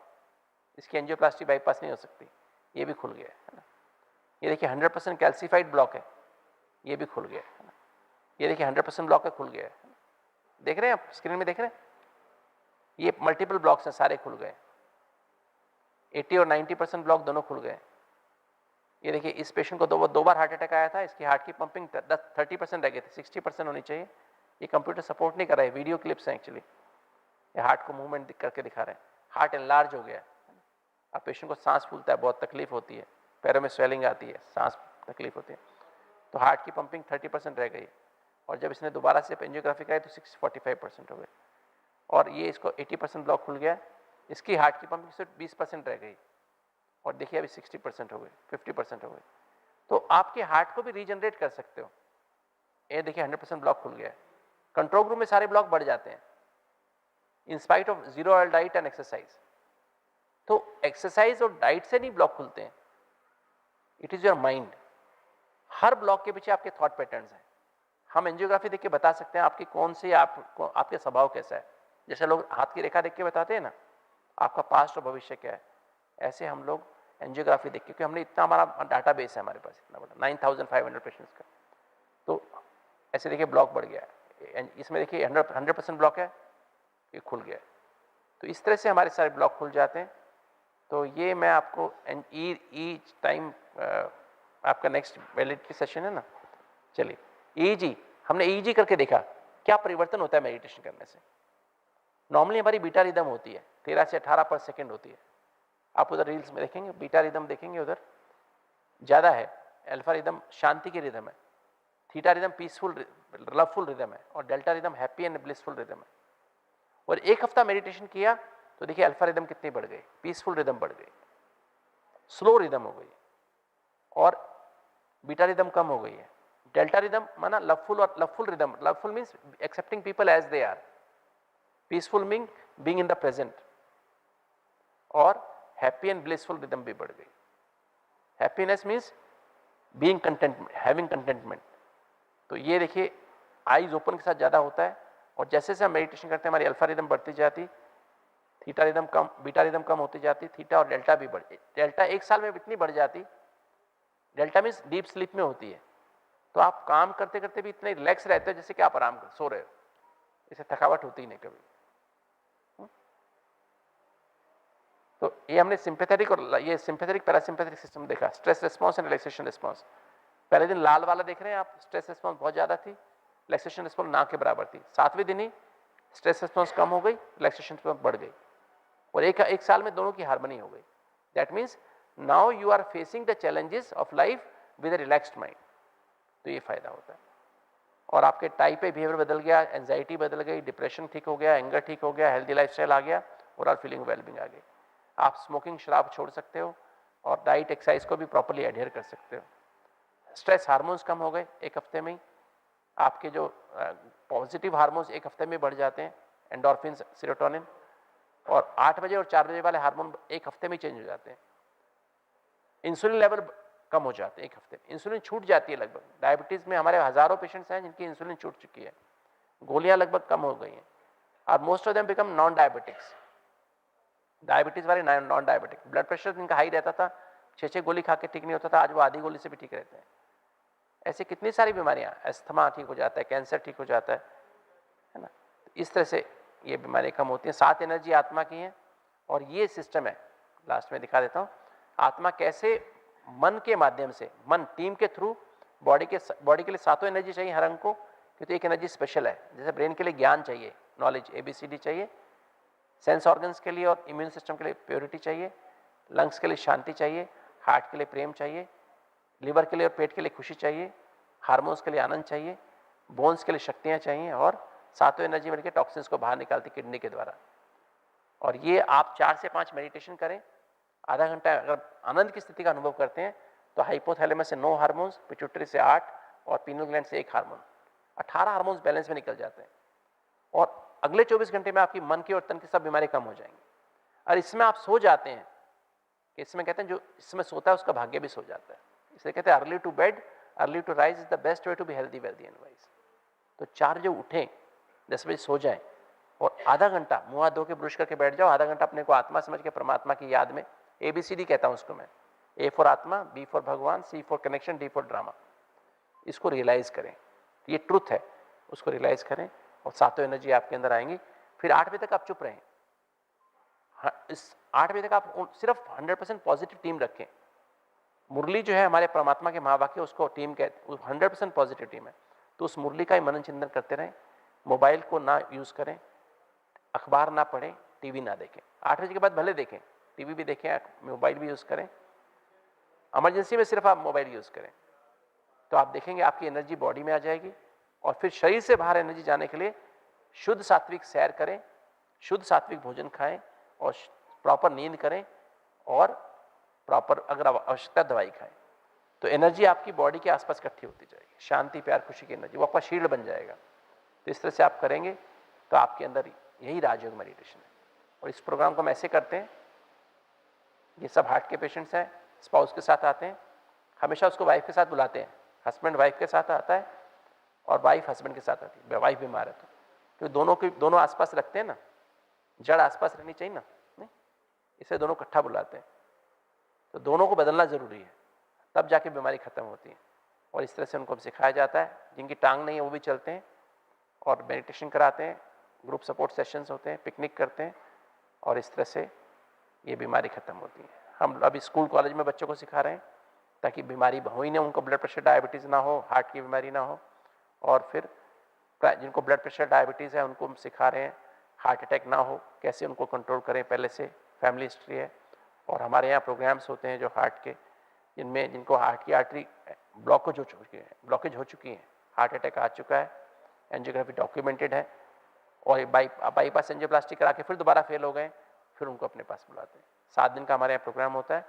इसकी एंजियोप्लास्टी बाईपास नहीं हो सकती, ये भी खुल गया है ना। ये देखिए 100% कैल्सिफाइड ब्लॉक है, ये भी खुल गया है ना। ये देखिए 100% ब्लॉक है, खुल गया है, देख रहे हैं आप स्क्रीन में, देख रहे हैं, ये मल्टीपल ब्लॉक्स हैं, सारे खुल गए। 80 और 90% ब्लॉक दोनों खुल गए। ये देखिए इस पेशेंट को दो बार हार्ट अटैक आया था, इसकी हार्ट की पंपिंग 30% रह गई थी, 60% होनी चाहिए। ये कंप्यूटर सपोर्ट नहीं कर रहा है, वीडियो क्लिप्स हैं एक्चुअली, ये हार्ट को मूवमेंट करके दिखा रहे हैं। हार्ट एनलार्ज हो गया है, अब पेशेंट को सांस फूलता है, बहुत तकलीफ होती है, पैरों में स्वेलिंग आती है, सांस तकलीफ होती है, तो हार्ट की पंपिंग 30% रह गई। और जब इसने दोबारा से एंजियोग्राफी कराई तो 45% हो गए, और ये इसको 80% ब्लॉक खुल गया, इसकी हार्ट की पंपिंग सिर्फ 20% रह गई, और देखिए अभी 60% हो गए, 50% हो गए। तो आपके हार्ट को भी रीजनरेट कर सकते हो। ये देखिए 100% ब्लॉक खुल गया है। कंट्रोल ग्रुप में सारे ब्लॉक बढ़ जाते हैं in spite of zero oil diet and exercise. तो एक्सरसाइज और डाइट से नहीं ब्लॉक खुलते हैं, it is your mind. Her block के पीछे आपके थॉट पैटर्न्स हैं। हम एंजियोग्राफी देख के बता सकते हैं आपकी कौन सी, आपके स्वभाव कैसा है। जैसे लोग हाथ की रेखा देख के बताते हैं ना आपका पास्ट और भविष्य क्या है, ऐसे हम लोग एंजियोग्राफी देख के, क्योंकि हमने इतना, हमारा डाटाबेस है हमारे पास इतना बड़ा, 9500 पेशेंट्स का। तो ऐसे देखिए ब्लॉक बढ़ गया है, इसमें देखिए 100% ब्लॉक है, ये खुल गया है। तो इस तरह से हमारे सारे ब्लॉक खुल जाते हैं। तो ये मैं आपको ईच टाइम, आपका नेक्स्ट वैलिडिटी सेशन है ना, चलिए ईजी, हमने ईजी करके देखा क्या परिवर्तन होता है मेडिटेशन करने से। नॉर्मली हमारी बीटा रिदम होती है 13 से 18 पर सेकेंड होती है, आप उधर रील्स में देखेंगे बीटा रिदम देखेंगे उधर ज़्यादा है, अल्फा रिदम शांति की रिदम है, theta rhythm peaceful loveful rhythm है, और delta rhythm happy and blissful rhythm है। और एक हफ्ता मेडिटेशन किया तो देखिए अल्फा रिदम कितनी बढ़ गई, पीसफुल रिदम बढ़ गई, स्लो रिदम हो गई, और बीटा रिदम कम हो गई है। डेल्टा रिदम माना लवफुल, और loveful rhythm, loveful means accepting people as they are, peaceful mean being in the present, और हैप्पी एंड ब्लिसफुल रिदम भी बढ़ गई। Happiness means being content, having contentment. तो ये देखिए आईज ओपन के साथ ज़्यादा होता है, और जैसे जैसे हम मेडिटेशन करते हैं हमारी अल्फा रिदम बढ़ती जाती, थीटा रिदम कम, बीटा रिदम कम होती जाती, थीटा और डेल्टा भी बढ़, डेल्टा एक साल में इतनी बढ़ जाती, डेल्टा मीन्स डीप स्लीप में होती है। तो आप काम करते करते भी इतने रिलैक्स रहते हो जैसे कि आप आराम कर सो रहे हो, इसे थकावट होती ही नहीं कभी। तो ये हमने सिंपैथेटिक और ये सिंपैथेटिक पैरासिम्पैथेटिक सिस्टम देखा, stress response and relaxation response. पहले दिन लाल वाला देख रहे हैं आप, स्ट्रेस रिस्पॉन्स बहुत ज्यादा थी, रिलैक्सेशन रिस्पॉन्स ना के बराबर थी। 7वें दिन ही स्ट्रेस रिस्पॉन्स कम हो गई, रिलैक्सेशन रिस्पॉन्स बढ़ गई, और एक साल में दोनों की हार्मनी हो गई। That means now you are facing the challenges of life with a relaxed mind. तो ये फायदा होता है। और आपके टाइप पे बिहेवियर बदल गया, एंजाइटी बदल गई, डिप्रेशन ठीक हो गया, एंगर ठीक हो गया, हेल्दी लाइफस्टाइल आ गया, और आप फीलिंग वेलबींग आ गई। आप स्मोकिंग शराब छोड़ सकते हो और डाइट एक्सरसाइज को भी प्रॉपर्ली एडहेयर कर सकते हो। स्ट्रेस हार्मोन्स कम हो गए एक हफ्ते में ही। आपके जो पॉजिटिव हार्मोन्स एक हफ्ते में बढ़ जाते हैं, एंडोर्फिन, सेरोटोनिन, और 8 बजे और 4 बजे वाले हार्मोन एक हफ्ते में चेंज हो जाते हैं। इंसुलिन लेवल कम हो जाते हैं एक हफ्ते में, इंसुलिन छूट जाती है लगभग। डायबिटीज में हमारे हजारों पेशेंट्स हैं जिनकी इंसुलिन छूट चुकी है, गोलियां लगभग कम हो गई हैं, और most of them become non diabetics. Diabetes वाले नॉन डायबिटिक, ब्लड प्रेशर जिनका हाई रहता था, 6 गोली खा के ठीक नहीं होता था, आज वो आधी गोली से भी ठीक रहते हैं। ऐसे कितनी सारी बीमारियां, अस्थमा ठीक हो जाता है, कैंसर ठीक हो जाता है ना। इस तरह से ये बीमारियां कम होती हैं। 7 एनर्जी आत्मा की हैं, और ये सिस्टम है, लास्ट में दिखा देता हूं, आत्मा कैसे मन के माध्यम से, मन टीम के थ्रू बॉडी के लिए 7 एनर्जी चाहिए हर अंग को, क्योंकि एक एनर्जी स्पेशल है। जैसे ब्रेन के लिए ज्ञान चाहिए, नॉलेज, ABCD चाहिए, सेंस ऑर्गन्स के लिए और इम्यून सिस्टम के लिए प्योरिटी चाहिए, लंग्स के लिए शांति चाहिए, हार्ट के लिए प्रेम चाहिए, लिवर के लिए और पेट के लिए खुशी चाहिए, हार्मोन्स के लिए आनंद चाहिए, बोन्स के लिए शक्तियां चाहिए, और 7 एनर्जी मिलकर टॉक्सिन्स को बाहर निकालती किडनी के द्वारा। और ये आप 4 से 5 मेडिटेशन करें, आधा घंटा अगर आनंद की स्थिति का अनुभव करते हैं, तो हाइपोथैलेमस से 9 हार्मोन्स, पिट्यूटरी से 8 और पीनल ग्लैंड से 1 हार्मोन, 18 हार्मोन्स बैलेंस में निकल जाते हैं, और अगले 24 घंटे में आपकी मन की और तन की सब बीमारी कम हो जाएंगी। और इसमें आप सो जाते हैं, इसमें कहते हैं जो इसमें सोता है उसका भाग्य भी सो जाता है। इसलिए कहते हैं early to bed early to rise is the best way to be healthy, wealthy and wise. तो 4 जो उठें, 10 बजे सो जाएं, और आधा घंटा मुँह हाथ धो के ब्रश करके बैठ जाओ, आधा घंटा अपने को आत्मा समझ के परमात्मा की याद में, ABCD कहता हूं उसको मैं, A फॉर आत्मा, B फॉर भगवान, C for connection, D for drama. इसको रियलाइज करें, ये ट्रुथ है, उसको रियलाइज करें, और 7 एनर्जी आपके अंदर आएंगी। फिर 8 बजे तक आप चुप रहें। इस 8 बजे तक आप सिर्फ 100% पॉजिटिव टीम रखें। मुरली जो है हमारे परमात्मा के महावाक्य, उसको टीम कहते, 100% पॉजिटिव टीम है। तो उस मुरली का ही मनन चिंतन करते रहें, मोबाइल को ना यूज करें, अखबार ना पढ़ें, टीवी ना देखें। 8 बजे के बाद भले देखें, टीवी भी देखें, मोबाइल भी यूज करें, इमरजेंसी में सिर्फ आप मोबाइल यूज करें। तो आप देखेंगे आपकी एनर्जी बॉडी में आ जाएगी। और फिर शरीर से बाहर एनर्जी जाने के लिए शुद्ध सात्विक सैर करें, शुद्ध सात्विक भोजन खाएं, और प्रॉपर नींद करें, और प्रॉपर अगर आवश्यकता दवाई खाएं। तो एनर्जी आपकी बॉडी के आसपास इकट्ठी होती जाएगी, शांति, प्यार, खुशी की एनर्जी, वो आपका शील्ड बन जाएगा। तो इस तरह से आप करेंगे तो आपके अंदर यही राजयोग मेडिटेशन है। और इस प्रोग्राम को हम ऐसे करते हैं, ये सब हार्ट के पेशेंट्स हैं, स्पाउस के साथ आते हैं, हमेशा उसको वाइफ के साथ बुलाते हैं, हस्बैंड वाइफ के साथ आता है, और वाइफ हस्बैंड के साथ आती है। वाइफ बीमार है तो दोनों आसपास रखते हैं ना, जड़ आसपास रहनी चाहिए ना, नहीं, इसे दोनों इकट्ठा बुलाते हैं। तो दोनों को बदलना जरूरी है, तब जाके बीमारी खत्म होती है। और इस तरह से उनको सिखाया जाता है। जिनकी टांग नहीं है वो भी चलते हैं, और मेडिटेशन कराते हैं, ग्रुप सपोर्ट सेशंस होते हैं, पिकनिक करते हैं, और इस तरह से ये बीमारी खत्म होती है। हम अभी स्कूल कॉलेज में बच्चों को सिखा रहे हैं ताकि बीमारी हो ही ना, उनको ब्लड प्रेशर, डायबिटीज़ ना हो, हार्ट की बीमारी ना हो। और फिर जिनको ब्लड प्रेशर, डायबिटीज़ है, उनको हम सिखा रहे हैं हार्ट अटैक ना हो, कैसे उनको कंट्रोल करें, पहले से फैमिली हिस्ट्री है। और हमारे यहाँ प्रोग्राम्स होते हैं जो हार्ट के, जिनको हार्ट की आर्टरी ब्लॉकेज हो चुकी है, हार्ट अटैक आ चुका है, एंजियोग्राफी डॉक्यूमेंटेड है, और बाईपास एंजियोप्लास्टी करा के फिर दोबारा फेल हो गए, फिर उनको अपने पास बुलाते हैं। 7 दिन का हमारे यहाँ प्रोग्राम होता है,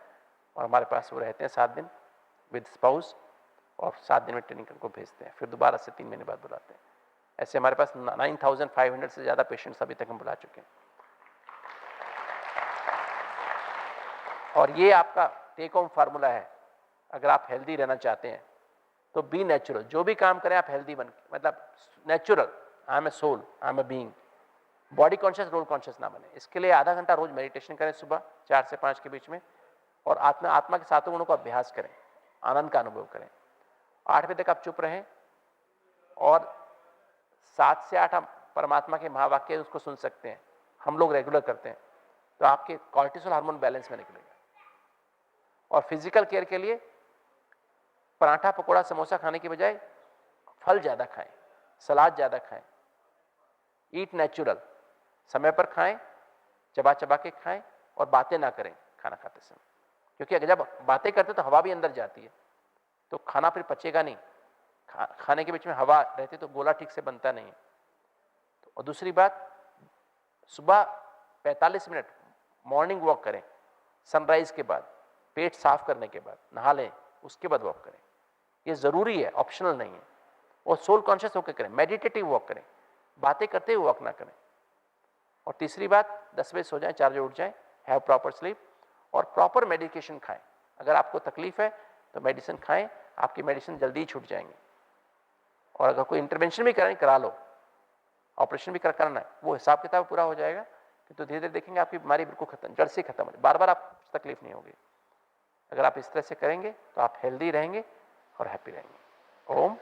और हमारे पास वो रहते हैं 7 दिन विद स्पाउस, और 7 दिन में ट्रेनिंग को भेजते हैं, फिर दोबारा से 3 महीने बाद बुलाते हैं। ऐसे हमारे पास 9500 से ज़्यादा पेशेंट्स अभी तक हम बुला चुके हैं। और ये आपका टेक होम फार्मूला है। अगर आप हेल्दी रहना चाहते हैं तो बी नेचुरल, जो भी काम करें आप हेल्दी बन, मतलब natural, I am a soul, I am a being, body conscious, role conscious ना बने। इसके लिए आधा घंटा रोज मेडिटेशन करें सुबह 4 से 5 के बीच में, और आत्मा के 7 गुणों का अभ्यास करें, आनंद का अनुभव करें। 8 बजे तक आप चुप रहें, और 7 से 8 हम परमात्मा के महावाक्य उसको सुन सकते हैं, हम लोग रेगुलर करते हैं। तो आपके कॉर्टिसोल हार्मोन बैलेंस में निकलेगा। और फिजिकल केयर के लिए पराठा पकोड़ा समोसा खाने की बजाय फल ज्यादा खाएं, सलाद ज्यादा खाएं, ईट नेचुरल, समय पर खाएं, चबा चबा के खाएं और बातें ना करें खाना खाते समय, क्योंकि अगर जब बातें करते तो हवा भी अंदर जाती है तो खाना फिर पचेगा नहीं। खाने के बीच में हवा रहती तो गोला ठीक से बनता नहीं है। और दूसरी बात, सुबह 45 मिनट मॉर्निंग वॉक करें, सनराइज के बाद, पेट साफ करने के बाद, नहा लें, उसके बाद वॉक करें। ये जरूरी है, ऑप्शनल नहीं है। और सोल कॉन्शियस होकर करें, मेडिटेटिव वॉक करें, बातें करते हुए वॉक ना करें। और तीसरी बात, 10 बजे सो जाएं, 4 बजे उठ जाएं, हैव प्रॉपर स्लीप और प्रॉपर मेडिकेशन खाएं। अगर आपको तकलीफ है तो मेडिसिन खाएं, आपकी मेडिसिन जल्दी ही छूट जाएंगे। और अगर कोई इंटरवेंशन भी करा लो, ऑपरेशन भी करना है, वो हिसाब किताब पूरा हो जाएगा, तो धीरे धीरे देखेंगे आपकी बीमारी बिल्कुल खत्म, जड़ से खत्म हो जाए, बार बार आप तकलीफ नहीं होगी। अगर आप इस तरह से करेंगे तो आप हेल्दी रहेंगे और हैप्पी रहेंगे। ओम